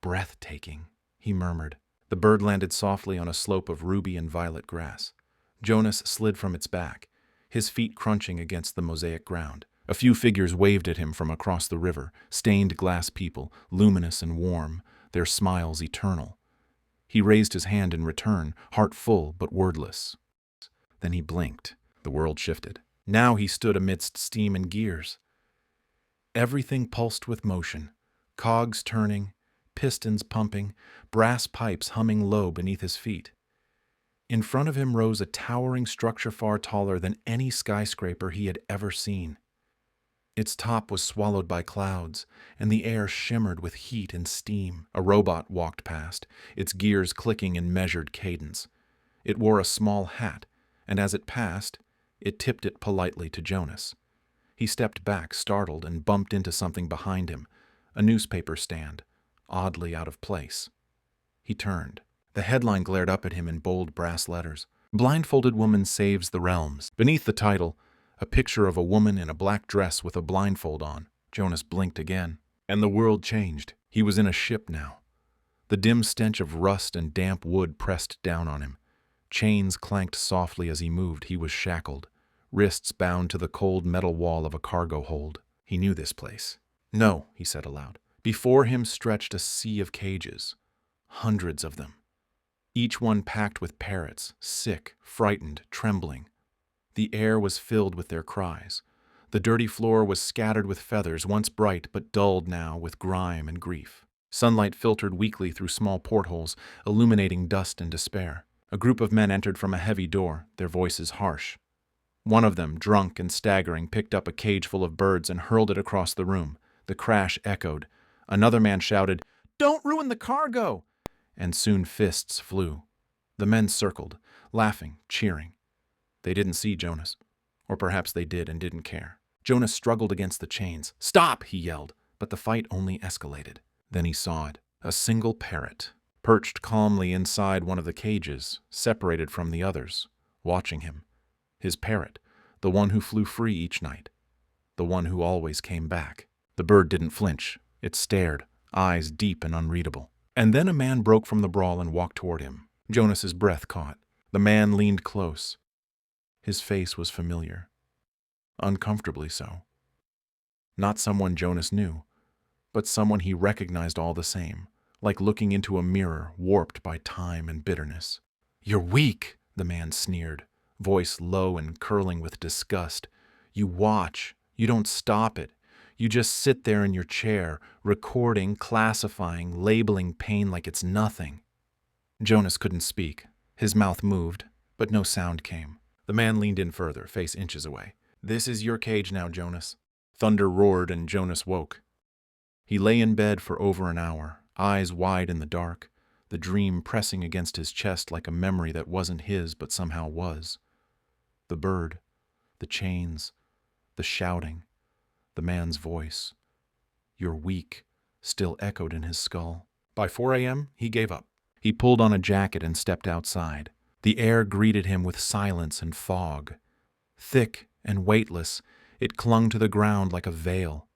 "Breathtaking," he murmured. The bird landed softly on a slope of ruby and violet grass. Jonas slid from its back, his feet crunching against the mosaic ground. A few figures waved at him from across the river, stained glass people, luminous and warm, their smiles eternal. He raised his hand in return, heart full but wordless. Then he blinked. The world shifted. Now he stood amidst steam and gears. Everything pulsed with motion, cogs turning, pistons pumping, brass pipes humming low beneath his feet. In front of him rose a towering structure far taller than any skyscraper he had ever seen. Its top was swallowed by clouds, and the air shimmered with heat and steam. A robot walked past, its gears clicking in measured cadence. It wore a small hat, and as it passed, it tipped it politely to Jonas. He stepped back, startled, and bumped into something behind him, a newspaper stand, oddly out of place. He turned. The headline glared up at him in bold brass letters. "Blindfolded Woman Saves the Realms." Beneath the title, a picture of a woman in a black dress with a blindfold on. Jonas blinked again, and the world changed. He was in a ship now. The dim stench of rust and damp wood pressed down on him. Chains clanked softly as he moved. He was shackled, wrists bound to the cold metal wall of a cargo hold. He knew this place. "No," he said aloud. Before him stretched a sea of cages, hundreds of them, each one packed with parrots, sick, frightened, trembling. The air was filled with their cries. The dirty floor was scattered with feathers, once bright but dulled now with grime and grief. Sunlight filtered weakly through small portholes, illuminating dust and despair. A group of men entered from a heavy door, their voices harsh. One of them, drunk and staggering, picked up a cage full of birds and hurled it across the room. The crash echoed. Another man shouted, "Don't ruin the cargo!" And soon fists flew. The men circled, laughing, cheering. They didn't see Jonas. Or perhaps they did and didn't care. Jonas struggled against the chains. "Stop!" he yelled, but the fight only escalated. Then he saw it. A single parrot, perched calmly inside one of the cages, separated from the others, watching him. His parrot, the one who flew free each night. The one who always came back. The bird didn't flinch. It stared, eyes deep and unreadable. And then a man broke from the brawl and walked toward him. Jonas's breath caught. The man leaned close. His face was familiar. Uncomfortably so. Not someone Jonas knew, but someone he recognized all the same, like looking into a mirror warped by time and bitterness. "You're weak," the man sneered, voice low and curling with disgust. "You watch. You don't stop it. You just sit there in your chair, recording, classifying, labeling pain like it's nothing." Jonas couldn't speak. His mouth moved, but no sound came. The man leaned in further, face inches away. "This is your cage now, Jonas." Thunder roared and Jonas woke. He lay in bed for over an hour, eyes wide in the dark, the dream pressing against his chest like a memory that wasn't his but somehow was. The bird, the chains, the shouting, the man's voice. "You're weak," still echoed in his skull. By 4 a.m., he gave up. He pulled on a jacket and stepped outside. The air greeted him with silence and fog. Thick and weightless, it clung to the ground like a veil.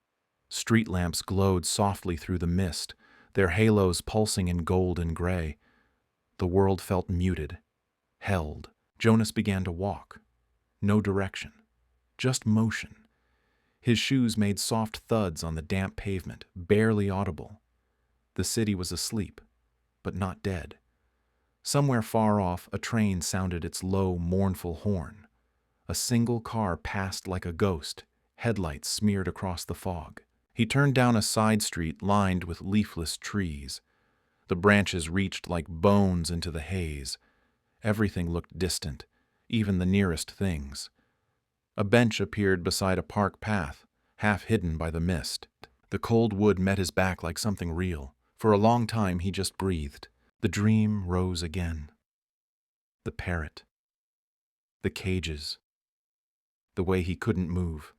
Street lamps glowed softly through the mist, their halos pulsing in gold and gray. The world felt muted, held. Jonas began to walk. No direction, just motion. His shoes made soft thuds on the damp pavement, barely audible. The city was asleep, but not dead. Somewhere far off, a train sounded its low, mournful horn. A single car passed like a ghost, headlights smeared across the fog. He turned down a side street lined with leafless trees. The branches reached like bones into the haze. Everything looked distant, even the nearest things. A bench appeared beside a park path, half hidden by the mist. The cold wood met his back like something real. For a long time he just breathed. The dream rose again. The parrot. The cages. The way he couldn't move.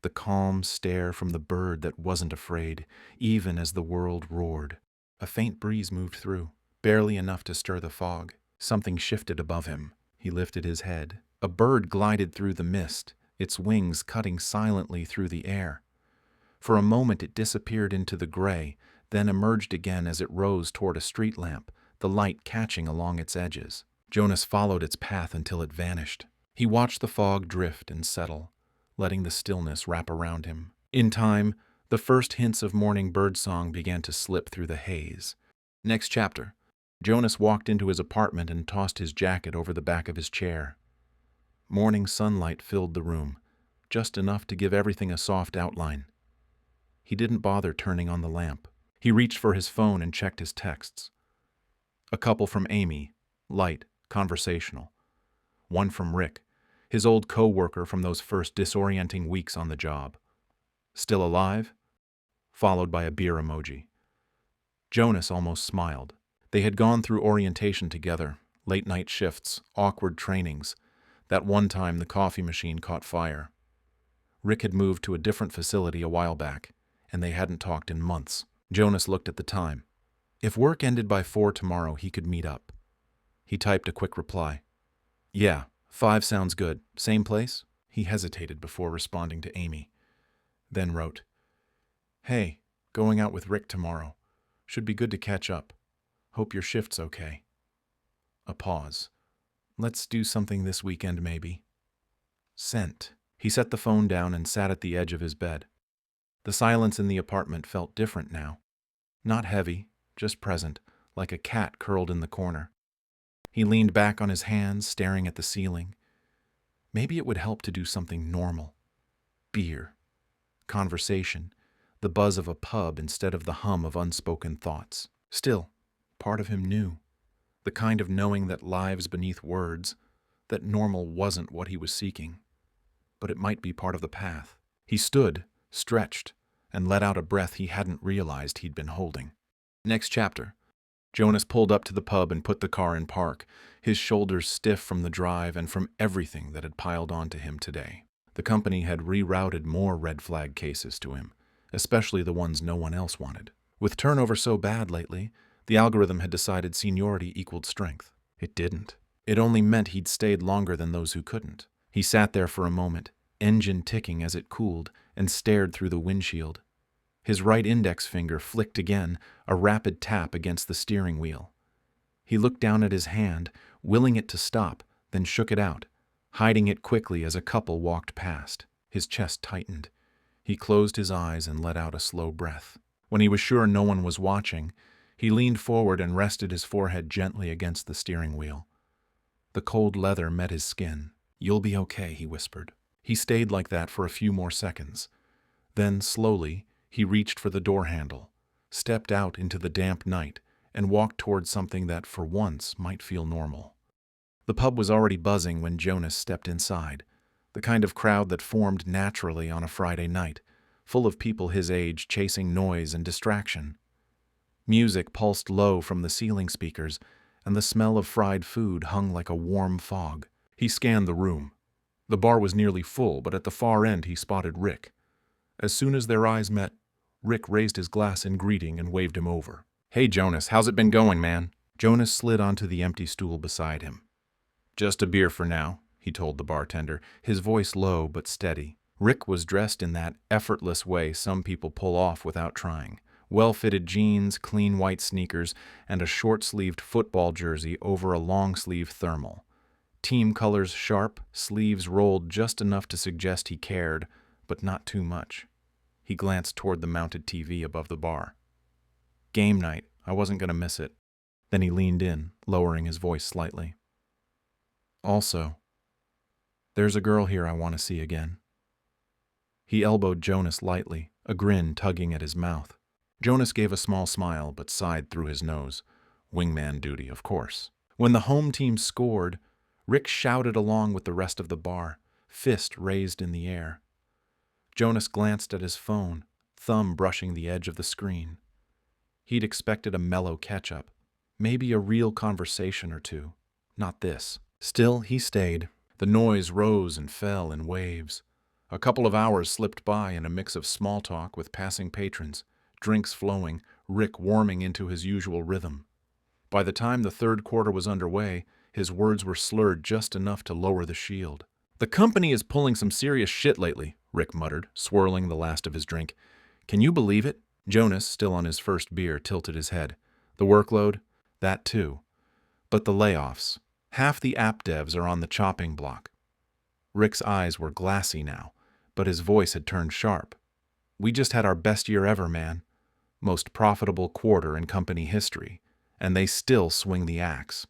The calm stare from the bird that wasn't afraid, even as the world roared. A faint breeze moved through, barely enough to stir the fog. Something shifted above him. He lifted his head. A bird glided through the mist, its wings cutting silently through the air. For a moment it disappeared into the gray, then emerged again as it rose toward a street lamp, the light catching along its edges. Jonas followed its path until it vanished. He watched the fog drift and settle, letting the stillness wrap around him. In time, the first hints of morning birdsong began to slip through the haze. Next chapter. Jonas walked into his apartment and tossed his jacket over the back of his chair. Morning sunlight filled the room, just enough to give everything a soft outline. He didn't bother turning on the lamp. He reached for his phone and checked his texts. A couple from Amy, light, conversational. One from Rick, his old co-worker from those first disorienting weeks on the job. Still alive? Followed by a beer emoji. Jonas almost smiled. They had gone through orientation together, late-night shifts, awkward trainings. That one time the coffee machine caught fire. Rick had moved to a different facility a while back, and they hadn't talked in months. Jonas looked at the time. If work ended by 4 tomorrow, he could meet up. He typed a quick reply. Yeah, 5 sounds good. Same place? He hesitated before responding to Amy. Then wrote, Hey, going out with Rick tomorrow. Should be good to catch up. Hope your shift's okay. A pause. Let's do something this weekend, maybe. Sent. He set the phone down and sat at the edge of his bed. The silence in the apartment felt different now. Not heavy, just present, like a cat curled in the corner. He leaned back on his hands, staring at the ceiling. Maybe it would help to do something normal. Beer. Conversation. The buzz of a pub instead of the hum of unspoken thoughts. Still, part of him knew. The kind of knowing that lives beneath words, that normal wasn't what he was seeking. But it might be part of the path. He stood, stretched, and let out a breath he hadn't realized he'd been holding. Next chapter. Jonas pulled up to the pub and put the car in park, his shoulders stiff from the drive and from everything that had piled onto him today. The company had rerouted more red flag cases to him, especially the ones no one else wanted. With turnover so bad lately, the algorithm had decided seniority equaled strength. It didn't. It only meant he'd stayed longer than those who couldn't. He sat there for a moment, engine ticking as it cooled, and stared through the windshield. His right index finger flicked again, a rapid tap against the steering wheel. He looked down at his hand, willing it to stop, then shook it out, hiding it quickly as a couple walked past. His chest tightened. He closed his eyes and let out a slow breath. When he was sure no one was watching, he leaned forward and rested his forehead gently against the steering wheel. The cold leather met his skin. You'll be okay, he whispered. He stayed like that for a few more seconds. Then, slowly, he reached for the door handle, stepped out into the damp night, and walked towards something that, for once, might feel normal. The pub was already buzzing when Jonas stepped inside, the kind of crowd that formed naturally on a Friday night, full of people his age chasing noise and distraction. Music pulsed low from the ceiling speakers, and the smell of fried food hung like a warm fog. He scanned the room. The bar was nearly full, but at the far end he spotted Rick. As soon as their eyes met, Rick raised his glass in greeting and waved him over. Hey Jonas, how's it been going, man? Jonas slid onto the empty stool beside him. Just a beer for now, he told the bartender, his voice low but steady. Rick was dressed in that effortless way some people pull off without trying. Well-fitted jeans, clean white sneakers, and a short-sleeved football jersey over a long-sleeve thermal. Team colors sharp, sleeves rolled just enough to suggest he cared, but not too much. He glanced toward the mounted TV above the bar. Game night, I wasn't going to miss it. Then he leaned in, lowering his voice slightly. Also, there's a girl here I want to see again. He elbowed Jonas lightly, a grin tugging at his mouth. Jonas gave a small smile but sighed through his nose. Wingman duty, of course. When the home team scored, Rick shouted along with the rest of the bar, fist raised in the air. Jonas glanced at his phone, thumb brushing the edge of the screen. He'd expected a mellow catch-up, Maybe a real conversation or two. Not this. Still, he stayed. The noise rose and fell in waves. A couple of hours slipped by in a mix of small talk with passing patrons, drinks flowing, Rick warming into his usual rhythm. By the time the third quarter was underway, his words were slurred just enough to lower the shield. "The company is pulling some serious shit lately," Rick muttered, swirling the last of his drink. "Can you believe it?" Jonas, still on his first beer, tilted his head. "The workload? That too. But the layoffs. Half the app devs are on the chopping block." Rick's eyes were glassy now, but his voice had turned sharp. "We just had our best year ever, man. Most profitable quarter in company history, and they still swing the axe."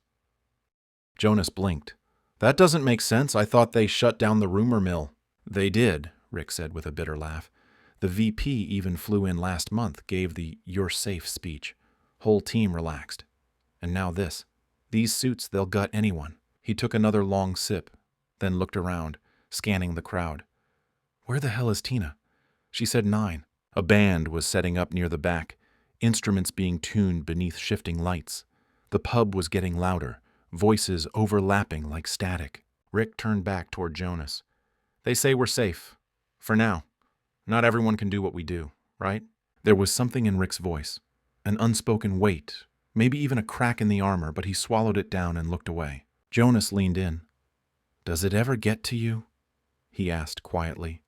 Jonas blinked. "That doesn't make sense. I thought they shut down the rumor mill." "They did," Rick said with a bitter laugh. "The VP even flew in last month, gave the 'you're safe' speech. Whole team relaxed. And now this. These suits, they'll gut anyone." He took another long sip, then looked around, scanning the crowd. "Where the hell is Tina?" She said 9. A band was setting up near the back, instruments being tuned beneath shifting lights. The pub was getting louder, voices overlapping like static. Rick turned back toward Jonas. "They say we're safe. For now. Not everyone can do what we do, right?" There was something in Rick's voice, an unspoken weight, maybe even a crack in the armor, but he swallowed it down and looked away. Jonas leaned in. "Does it ever get to you?" he asked quietly.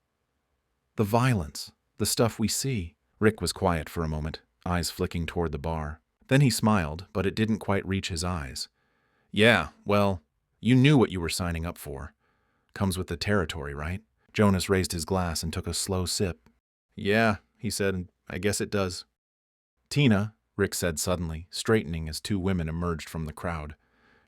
"The violence, the stuff we see." Rick was quiet for a moment, eyes flicking toward the bar. Then he smiled, but it didn't quite reach his eyes. "Yeah, well, you knew what you were signing up for. Comes with the territory, right?" Jonas raised his glass and took a slow sip. "Yeah," he said, "I guess it does." "Tina," Rick said suddenly, straightening as two women emerged from the crowd.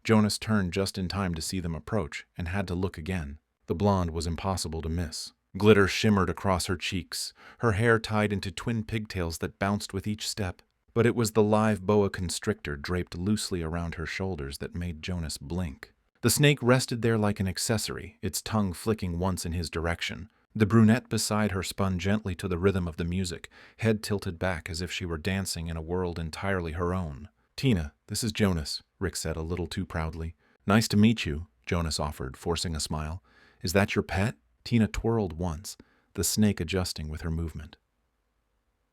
Jonas turned just in time to see them approach and had to look again. The blonde was impossible to miss. Glitter shimmered across her cheeks, her hair tied into twin pigtails that bounced with each step. But it was the live boa constrictor draped loosely around her shoulders that made Jonas blink. The snake rested there like an accessory, its tongue flicking once in his direction. The brunette beside her spun gently to the rhythm of the music, head tilted back as if she were dancing in a world entirely her own. "Tina, this is Jonas," Rick said a little too proudly. "Nice to meet you," Jonas offered, forcing a smile. "Is that your pet?" Tina twirled once, the snake adjusting with her movement.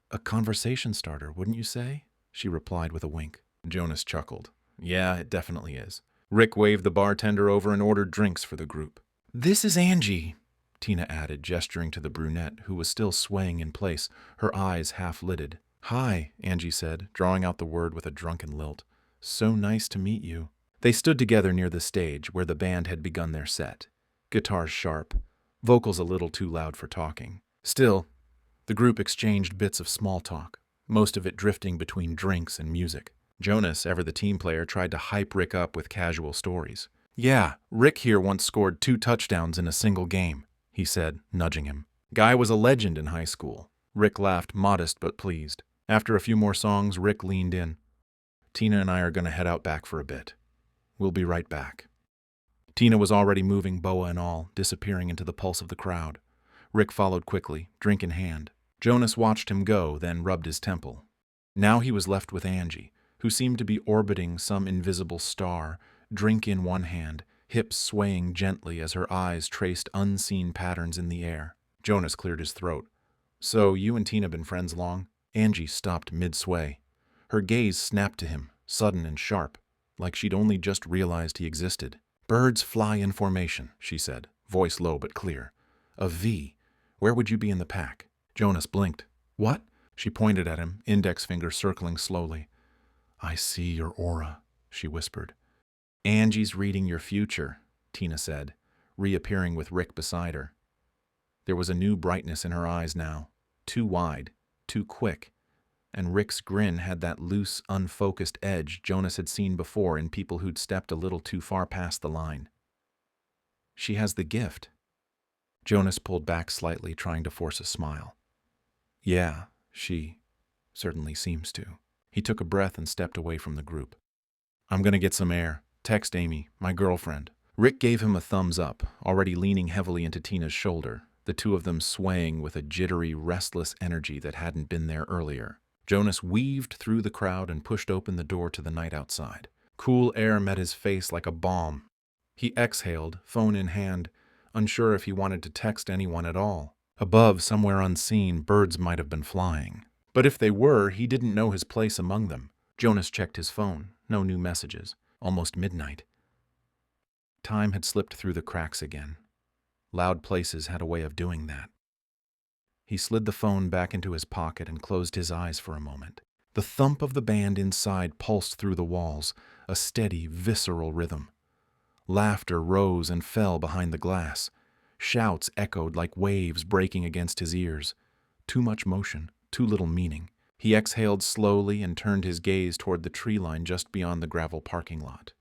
"A conversation starter, wouldn't you say?" she replied with a wink. Jonas chuckled. "Yeah, it definitely is." Rick waved the bartender over and ordered drinks for the group. "This is Angie," Tina added, gesturing to the brunette, who was still swaying in place, her eyes half-lidded. "Hi," Angie said, drawing out the word with a drunken lilt. "So nice to meet you." They stood together near the stage where the band had begun their set. Guitars sharp, vocals a little too loud for talking. Still, the group exchanged bits of small talk, most of it drifting between drinks and music. Jonas, ever the team player, tried to hype Rick up with casual stories. "Yeah, Rick here once scored 2 touchdowns in a single game," he said, nudging him. "Guy was a legend in high school." Rick laughed, modest but pleased. After a few more songs, Rick leaned in. "Tina and I are going to head out back for a bit. We'll be right back." Tina was already moving, boa and all, disappearing into the pulse of the crowd. Rick followed quickly, drink in hand. Jonas watched him go, then rubbed his temple. Now he was left with Angie, who seemed to be orbiting some invisible star, drink in one hand, hips swaying gently as her eyes traced unseen patterns in the air. Jonas cleared his throat. "So you and Tina been friends long?" Angie stopped mid-sway. Her gaze snapped to him, sudden and sharp, like she'd only just realized he existed. "Birds fly in formation," she said, voice low but clear. "A V. Where would you be in the pack?" Jonas blinked. "What?" She pointed at him, index finger circling slowly. "I see your aura," she whispered. "Angie's reading your future," Tina said, reappearing with Rick beside her. There was a new brightness in her eyes now, too wide, too quick, and Rick's grin had that loose, unfocused edge Jonas had seen before in people who'd stepped a little too far past the line. "She has the gift." Jonas pulled back slightly, trying to force a smile. "Yeah, she certainly seems to." He took a breath and stepped away from the group. "I'm gonna get some air. Text Amy, my girlfriend." Rick gave him a thumbs up, already leaning heavily into Tina's shoulder, the two of them swaying with a jittery, restless energy that hadn't been there earlier. Jonas weaved through the crowd and pushed open the door to the night outside. Cool air met his face like a balm. He exhaled, phone in hand, unsure if he wanted to text anyone at all. Above, somewhere unseen, birds might have been flying. But if they were, he didn't know his place among them. Jonas checked his phone. No new messages. Almost midnight. Time had slipped through the cracks again. Loud places had a way of doing that. He slid the phone back into his pocket and closed his eyes for a moment. The thump of the band inside pulsed through the walls, a steady, visceral rhythm. Laughter rose and fell behind the glass. Shouts echoed like waves breaking against his ears. Too much motion, too little meaning. He exhaled slowly and turned his gaze toward the tree line just beyond the gravel parking lot.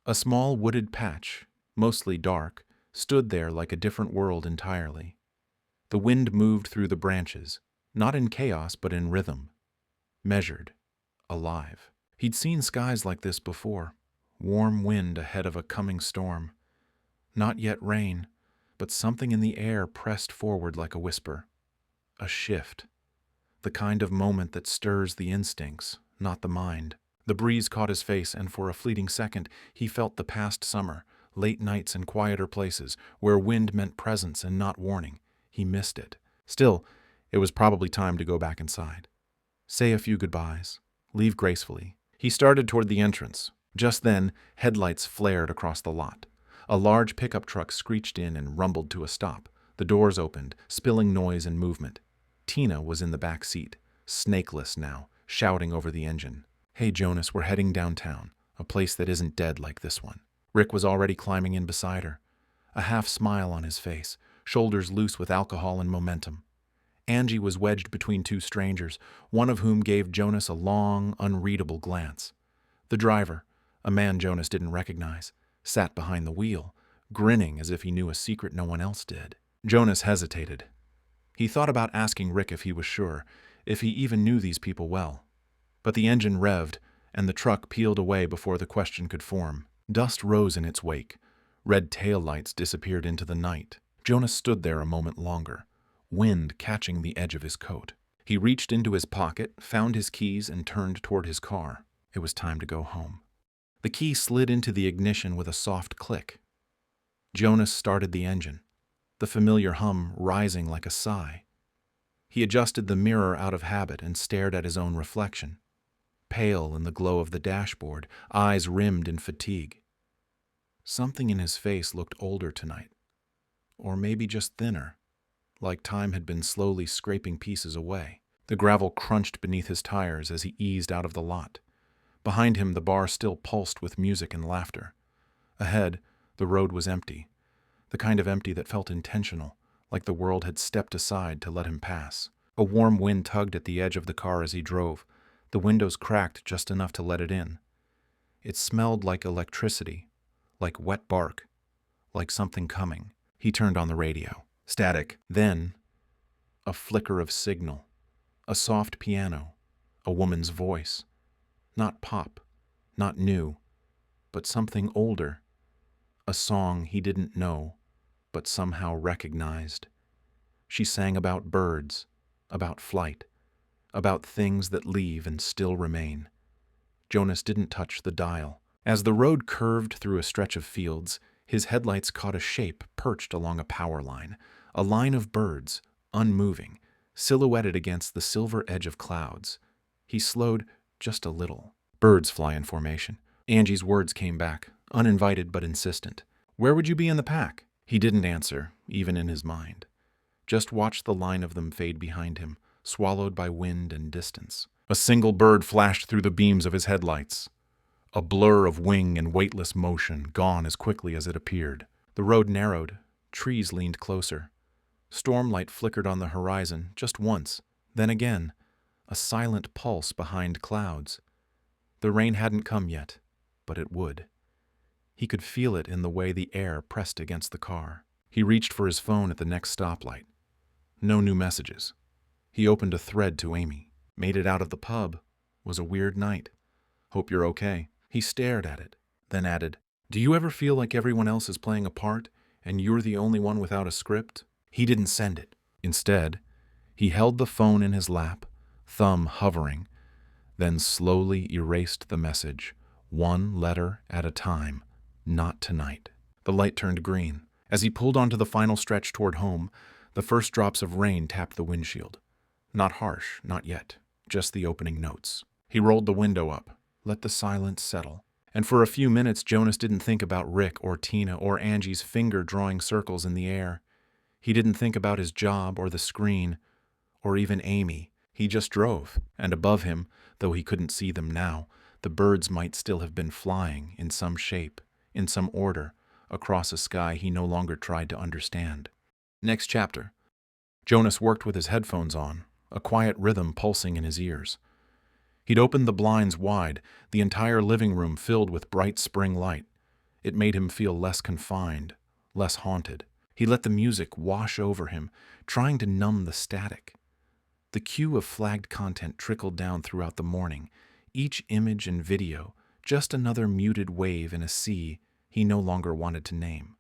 A small wooded patch, mostly dark, stood there like a different world entirely. The wind moved through the branches, not in chaos but in rhythm. Measured, alive. He'd seen skies like this before. Warm wind ahead of a coming storm. Not yet rain, but something in the air pressed forward like a whisper. A shift. The kind of moment that stirs the instincts, not the mind. The breeze caught his face, and for a fleeting second he felt the past summer, late nights in quieter places, where wind meant presence and not warning. He missed it. Still, it was probably time to go back inside. Say a few goodbyes. Leave gracefully. He started toward the entrance. Just then, headlights flared across the lot. A large pickup truck screeched in and rumbled to a stop. The doors opened, spilling noise and movement. Tina was in the back seat, snakeless now, shouting over the engine. "Hey Jonas, we're heading downtown, a place that isn't dead like this one." Rick was already climbing in beside her, a half smile on his face, shoulders loose with alcohol and momentum. Angie was wedged between two strangers, one of whom gave Jonas a long, unreadable glance. The driver, a man Jonas didn't recognize, sat behind the wheel, grinning as if he knew a secret no one else did. Jonas hesitated. He thought about asking Rick if he was sure, if he even knew these people well. But the engine revved, and the truck peeled away before the question could form. Dust rose in its wake. Red taillights disappeared into the night. Jonas stood there a moment longer, wind catching the edge of his coat. He reached into his pocket, found his keys, and turned toward his car. It was time to go home. The key slid into the ignition with a soft click. Jonas started the engine, the familiar hum rising like a sigh. He adjusted the mirror out of habit and stared at his own reflection, pale in the glow of the dashboard, eyes rimmed in fatigue. Something in his face looked older tonight, or maybe just thinner, like time had been slowly scraping pieces away. The gravel crunched beneath his tires as he eased out of the lot. Behind him, the bar still pulsed with music and laughter. Ahead, the road was empty, the kind of empty that felt intentional, like the world had stepped aside to let him pass. A warm wind tugged at the edge of the car as he drove. The windows cracked just enough to let it in. It smelled like electricity, like wet bark, like something coming. He turned on the radio. Static. Then, a flicker of signal. A soft piano. A woman's voice. Not pop, not new, but something older. A song he didn't know, but somehow recognized. She sang about birds, about flight, about things that leave and still remain. Jonas didn't touch the dial. As the road curved through a stretch of fields, his headlights caught a shape perched along a power line, a line of birds, unmoving, silhouetted against the silver edge of clouds. He slowed just a little. Birds fly in formation. Angie's words came back, uninvited but insistent. "Where would you be in the pack?" He didn't answer, even in his mind. Just watched the line of them fade behind him, swallowed by wind and distance. A single bird flashed through the beams of his headlights. A blur of wing and weightless motion, gone as quickly as it appeared. The road narrowed. Trees leaned closer. Stormlight flickered on the horizon just once, then again, a silent pulse behind clouds. The rain hadn't come yet, but it would. He could feel it in the way the air pressed against the car. He reached for his phone at the next stoplight. No new messages. He opened a thread to Amy. "Made it out of the pub. Was a weird night. Hope you're okay." He stared at it, then added, "Do you ever feel like everyone else is playing a part, and you're the only one without a script?" He didn't send it. Instead, he held the phone in his lap, thumb hovering, then slowly erased the message, one letter at a time. Not tonight. The light turned green. As he pulled onto the final stretch toward home, the first drops of rain tapped the windshield. Not harsh, not yet, just the opening notes. He rolled the window up, let the silence settle. And for a few minutes, Jonas didn't think about Rick or Tina or Angie's finger drawing circles in the air. He didn't think about his job or the screen, or even Amy. He just drove, and above him, though he couldn't see them now, the birds might still have been flying in some shape, in some order, across a sky he no longer tried to understand. Next chapter. Jonas worked with his headphones on, a quiet rhythm pulsing in his ears. He'd opened the blinds wide, the entire living room filled with bright spring light. It made him feel less confined, less haunted. He let the music wash over him, trying to numb the static. The queue of flagged content trickled down throughout the morning, each image and video, just another muted wave in a sea he no longer wanted to name.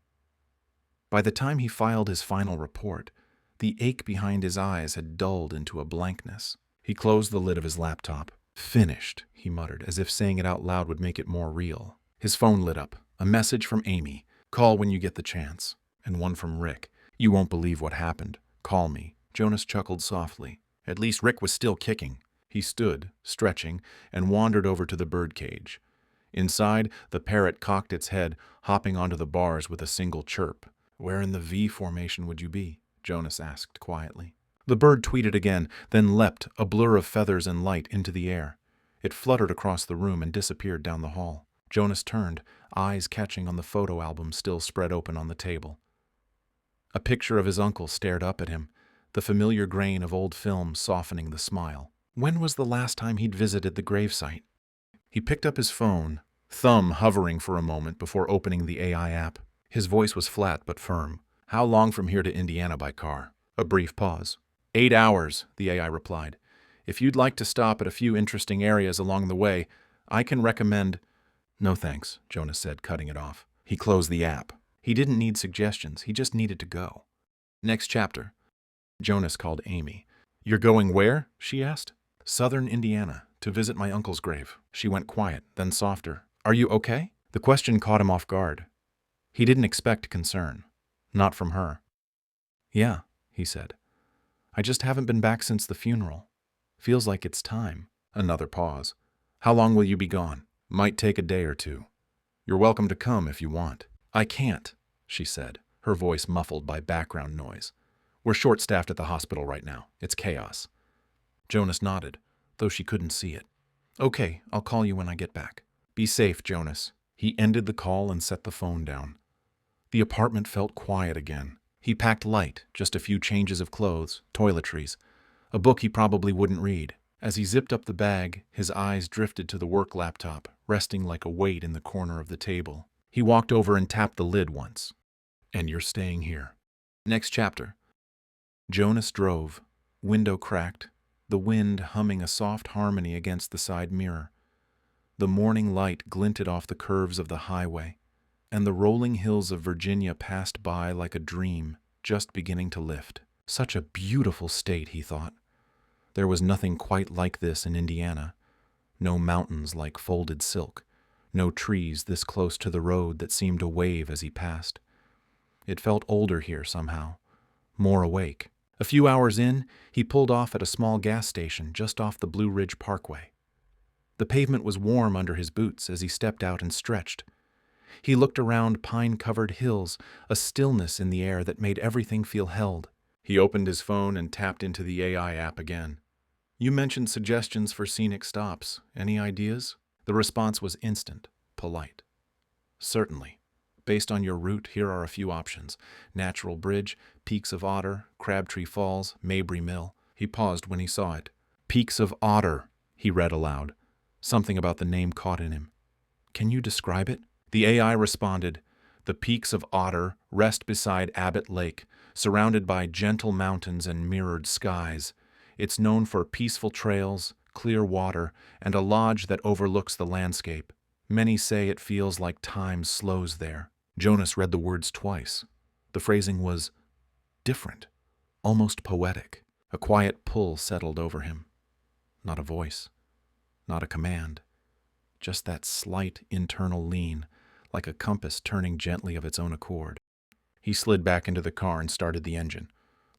By the time he filed his final report, the ache behind his eyes had dulled into a blankness. He closed the lid of his laptop. "Finished," he muttered, as if saying it out loud would make it more real. His phone lit up. A message from Amy. "Call when you get the chance." And one from Rick. "You won't believe what happened. Call me." Jonas chuckled softly. At least Rick was still kicking. He stood, stretching, and wandered over to the birdcage. Inside, the parrot cocked its head, hopping onto the bars with a single chirp. "Where in the V formation would you be?" Jonas asked quietly. The bird tweeted again, then leapt, a blur of feathers and light, into the air. It fluttered across the room and disappeared down the hall. Jonas turned, eyes catching on the photo album still spread open on the table. A picture of his uncle stared up at him, the familiar grain of old film softening the smile. When was the last time he'd visited the gravesite? He picked up his phone, thumb hovering for a moment before opening the AI app. His voice was flat but firm. "How long from here to Indiana by car?" A brief pause. 8 hours, the AI replied. "If you'd like to stop at a few interesting areas along the way, I can recommend—" "No thanks," Jonas said, cutting it off. He closed the app. He didn't need suggestions, he just needed to go. Next chapter. Jonas called Amy. "You're going where?" she asked. "Southern Indiana, to visit my uncle's grave." She went quiet, then softer. "Are you okay?" The question caught him off guard. He didn't expect concern. Not from her. "Yeah," he said. "I just haven't been back since the funeral. Feels like it's time." Another pause. "How long will you be gone?" "Might take a day or two. You're welcome to come if you want." "I can't," she said, her voice muffled by background noise. "We're short-staffed at the hospital right now. It's chaos." Jonas nodded, though she couldn't see it. "Okay, I'll call you when I get back." "Be safe, Jonas." He ended the call and set the phone down. The apartment felt quiet again. He packed light, just a few changes of clothes, toiletries, a book he probably wouldn't read. As he zipped up the bag, his eyes drifted to the work laptop, resting like a weight in the corner of the table. He walked over and tapped the lid once. "And you're staying here." Next chapter. Jonas drove, window cracked, the wind humming a soft harmony against the side mirror. The morning light glinted off the curves of the highway, and the rolling hills of Virginia passed by like a dream, just beginning to lift. Such a beautiful state, he thought. There was nothing quite like this in Indiana. No mountains like folded silk, no trees this close to the road that seemed to wave as he passed. It felt older here somehow, more awake. A few hours in, he pulled off at a small gas station just off the Blue Ridge Parkway. The pavement was warm under his boots as he stepped out and stretched. He looked around pine-covered hills, a stillness in the air that made everything feel held. He opened his phone and tapped into the AI app again. "You mentioned suggestions for scenic stops. Any ideas?" The response was instant, polite. "Certainly. Based on your route, here are a few options. Natural Bridge, Peaks of Otter, Crabtree Falls, Mabry Mill." He paused when he saw it. "Peaks of Otter," he read aloud. Something about the name caught in him. "Can you describe it?" The AI responded, "The Peaks of Otter rest beside Abbott Lake, surrounded by gentle mountains and mirrored skies. It's known for peaceful trails, clear water, and a lodge that overlooks the landscape. Many say it feels like time slows there." Jonas read the words twice. The phrasing was different, almost poetic. A quiet pull settled over him. Not a voice, not a command, just that slight internal lean, like a compass turning gently of its own accord. He slid back into the car and started the engine.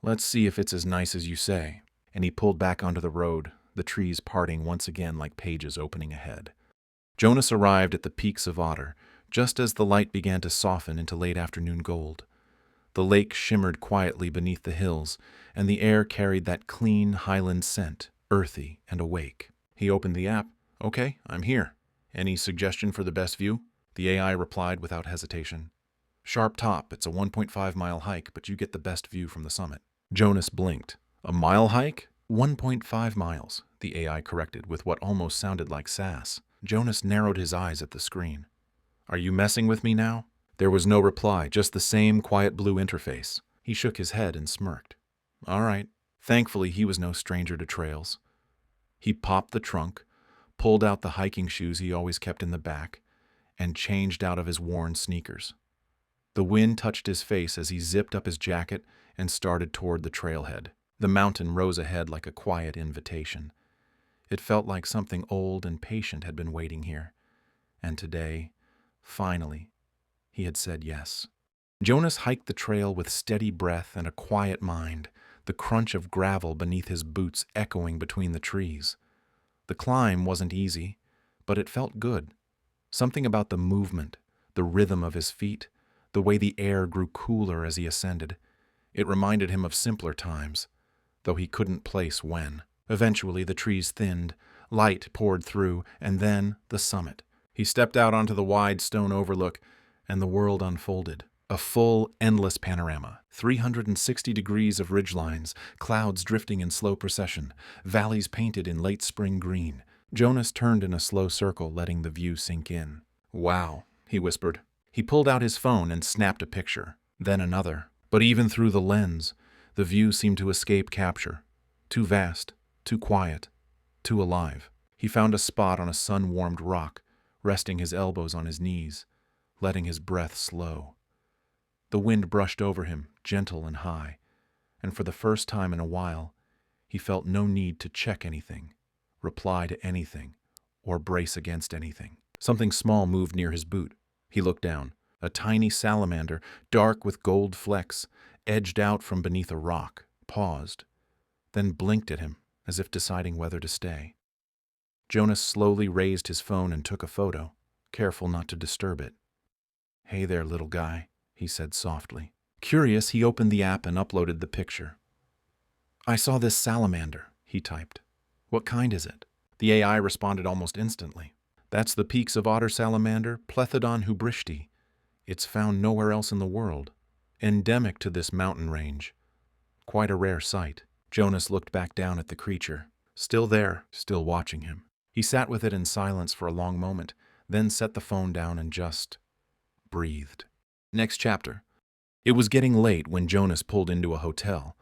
Let's see if it's as nice as you say. And he pulled back onto the road, the trees parting once again like pages opening ahead. Jonas arrived at the peaks of Otter, just as the light began to soften into late afternoon gold. The lake shimmered quietly beneath the hills, and the air carried that clean highland scent, earthy and awake. He opened the app. Okay, I'm here. Any suggestion for the best view? The AI replied without hesitation. Sharp top, it's a 1.5-mile hike, but you get the best view from the summit. Jonas blinked. A mile hike? 1.5 miles, the AI corrected with what almost sounded like sass. Jonas narrowed his eyes at the screen. Are you messing with me now? There was no reply, just the same quiet blue interface. He shook his head and smirked. All right. Thankfully, he was no stranger to trails. He popped the trunk, pulled out the hiking shoes he always kept in the back, and changed out of his worn sneakers. The wind touched his face as he zipped up his jacket and started toward the trailhead. The mountain rose ahead like a quiet invitation. It felt like something old and patient had been waiting here. And today, finally, he had said yes. Jonas hiked the trail with steady breath and a quiet mind, the crunch of gravel beneath his boots echoing between the trees. The climb wasn't easy, but it felt good. Something about the movement, the rhythm of his feet, the way the air grew cooler as he ascended. It reminded him of simpler times, though he couldn't place when. Eventually the trees thinned, light poured through, and then the summit. He stepped out onto the wide stone overlook, and the world unfolded. A full, endless panorama, 360 degrees of ridgelines, clouds drifting in slow procession, valleys painted in late spring green. Jonas turned in a slow circle, letting the view sink in. Wow, he whispered. He pulled out his phone and snapped a picture, then another. But even through the lens, the view seemed to escape capture. Too vast, too quiet, too alive. He found a spot on a sun-warmed rock, resting his elbows on his knees, letting his breath slow. The wind brushed over him, gentle and high, and for the first time in a while, he felt no need to check anything, reply to anything, or brace against anything. Something small moved near his boot. He looked down. A tiny salamander, dark with gold flecks, edged out from beneath a rock, paused, then blinked at him as if deciding whether to stay. Jonas slowly raised his phone and took a photo, careful not to disturb it. Hey there, little guy, he said softly. Curious, he opened the app and uploaded the picture. I saw this salamander, he typed. What kind is it? The AI responded almost instantly. That's the peaks of otter salamander, Plethodon hubrichti. It's found nowhere else in the world. Endemic to this mountain range. Quite a rare sight. Jonas looked back down at the creature. Still there, still watching him. He sat with it in silence for a long moment, then set the phone down and just breathed. Next chapter. It was getting late when Jonas pulled into a hotel.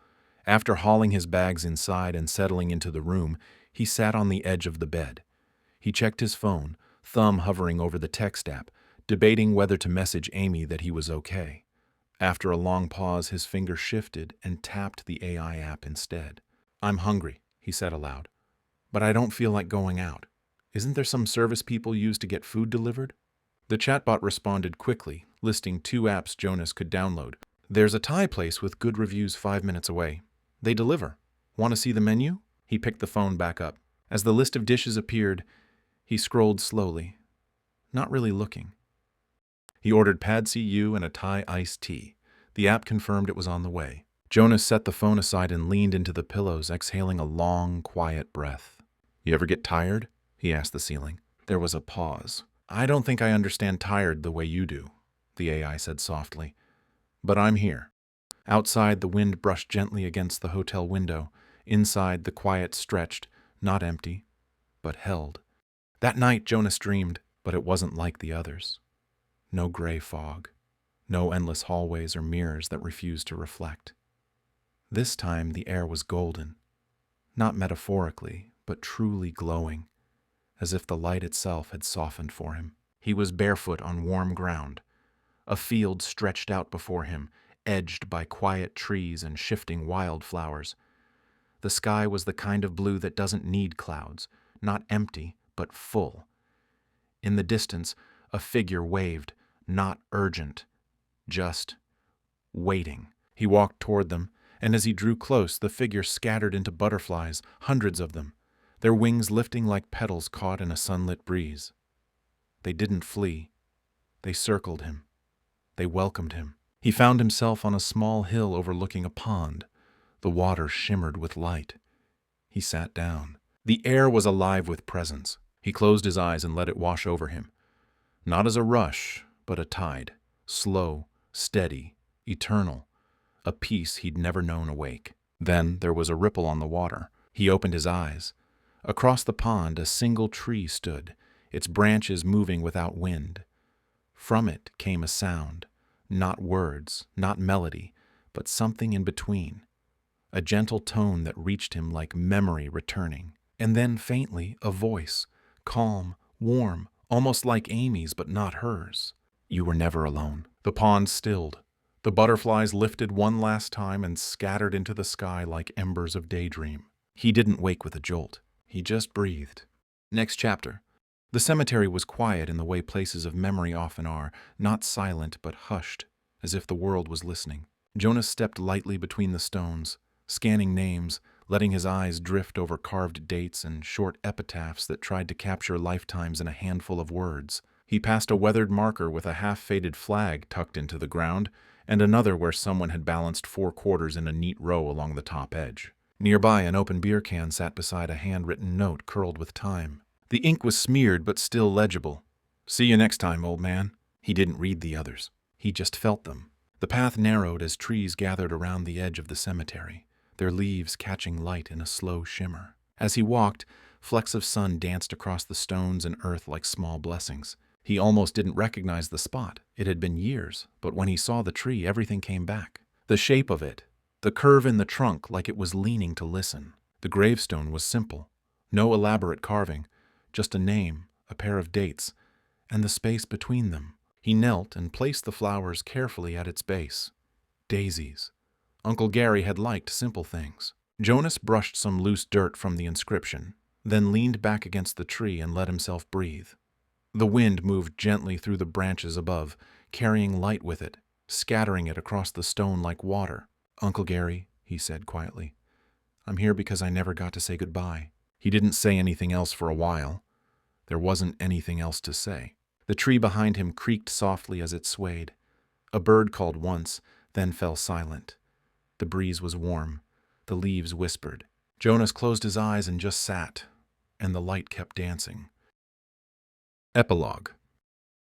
After hauling his bags inside and settling into the room, he sat on the edge of the bed. He checked his phone, thumb hovering over the text app, debating whether to message Amy that he was okay. After a long pause, his finger shifted and tapped the AI app instead. I'm hungry, he said aloud, but I don't feel like going out. Isn't there some service people use to get food delivered? The chatbot responded quickly, listing 2 apps Jonas could download. There's a Thai place with good reviews 5 minutes away. They deliver. Want to see the menu? He picked the phone back up. As the list of dishes appeared, he scrolled slowly, not really looking. He ordered pad see ew and a Thai iced tea. The app confirmed it was on the way. Jonas set the phone aside and leaned into the pillows, exhaling a long, quiet breath. You ever get tired? He asked the ceiling. There was a pause. I don't think I understand tired the way you do, the AI said softly. But I'm here. Outside, the wind brushed gently against the hotel window. Inside, the quiet stretched, not empty, but held. That night, Jonas dreamed, but it wasn't like the others. No gray fog. No endless hallways or mirrors that refused to reflect. This time, the air was golden. Not metaphorically, but truly glowing, as if the light itself had softened for him. He was barefoot on warm ground. A field stretched out before him, edged by quiet trees and shifting wildflowers. The sky was the kind of blue that doesn't need clouds, not empty, but full. In the distance, a figure waved, not urgent, just waiting. He walked toward them, and as he drew close, the figure scattered into butterflies, hundreds of them, their wings lifting like petals caught in a sunlit breeze. They didn't flee. They circled him. They welcomed him. He found himself on a small hill overlooking a pond. The water shimmered with light. He sat down. The air was alive with presence. He closed his eyes and let it wash over him. Not as a rush, but a tide. Slow, steady, eternal. A peace he'd never known awake. Then there was a ripple on the water. He opened his eyes. Across the pond, a single tree stood, its branches moving without wind. From it came a sound, not words, not melody, but something in between. A gentle tone that reached him like memory returning. And then faintly, a voice, calm, warm, almost like Amy's but not hers. You were never alone. The pond stilled. The butterflies lifted one last time and scattered into the sky like embers of daydream. He didn't wake with a jolt. He just breathed. Next chapter. The cemetery was quiet in the way places of memory often are, not silent but hushed, as if the world was listening. Jonas stepped lightly between the stones, scanning names, letting his eyes drift over carved dates and short epitaphs that tried to capture lifetimes in a handful of words. He passed a weathered marker with a half-faded flag tucked into the ground, and another where someone had balanced 4 quarters in a neat row along the top edge. Nearby, an open beer can sat beside a handwritten note curled with time. The ink was smeared but still legible. See you next time, old man. He didn't read the others. He just felt them. The path narrowed as trees gathered around the edge of the cemetery, their leaves catching light in a slow shimmer. As he walked, flecks of sun danced across the stones and earth like small blessings. He almost didn't recognize the spot. It had been years, but when he saw the tree, everything came back. The shape of it, the curve in the trunk like it was leaning to listen. The gravestone was simple. No elaborate carving, just a name, a pair of dates, and the space between them. He knelt and placed the flowers carefully at its base. Daisies. Uncle Gary had liked simple things. Jonas brushed some loose dirt from the inscription, then leaned back against the tree and let himself breathe. The wind moved gently through the branches above, carrying light with it, scattering it across the stone like water. Uncle Gary, he said quietly, I'm here because I never got to say goodbye. He didn't say anything else for a while. There wasn't anything else to say. The tree behind him creaked softly as it swayed. A bird called once, then fell silent. The breeze was warm. The leaves whispered. Jonas closed his eyes and just sat, and the light kept dancing. Epilogue.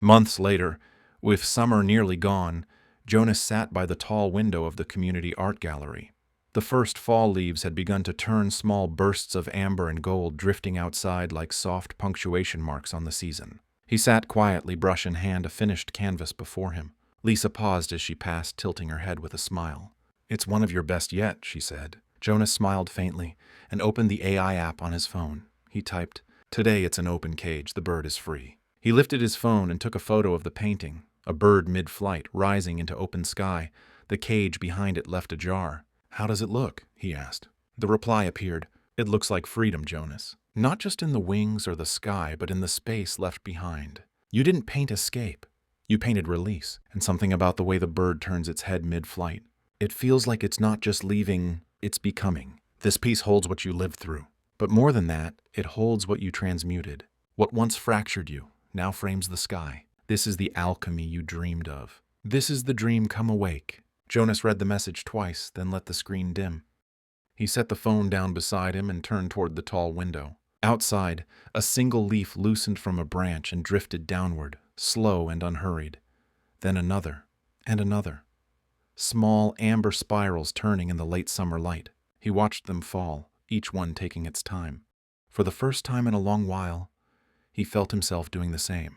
Months later, with summer nearly gone, Jonas sat by the tall window of the community art gallery. The first fall leaves had begun to turn small bursts of amber and gold drifting outside like soft punctuation marks on the season. He sat quietly, brush in hand, a finished canvas before him. Lisa paused as she passed, tilting her head with a smile. It's one of your best yet, she said. Jonas smiled faintly and opened the AI app on his phone. He typed, Today it's an open cage, the bird is free. He lifted his phone and took a photo of the painting, a bird mid-flight, rising into open sky. The cage behind it left ajar. How does it look? He asked. The reply appeared. It looks like freedom, Jonas. Not just in the wings or the sky, but in the space left behind. You didn't paint escape. You painted release, and something about the way the bird turns its head mid-flight. It feels like it's not just leaving, it's becoming. This piece holds what you lived through. But more than that, it holds what you transmuted. What once fractured you now frames the sky. This is the alchemy you dreamed of. This is the dream come awake. Jonas read the message twice, then let the screen dim. He set the phone down beside him and turned toward the tall window. Outside, a single leaf loosened from a branch and drifted downward, slow and unhurried. Then another, and another. Small amber spirals turning in the late summer light. He watched them fall, each one taking its time. For the first time in a long while, he felt himself doing the same.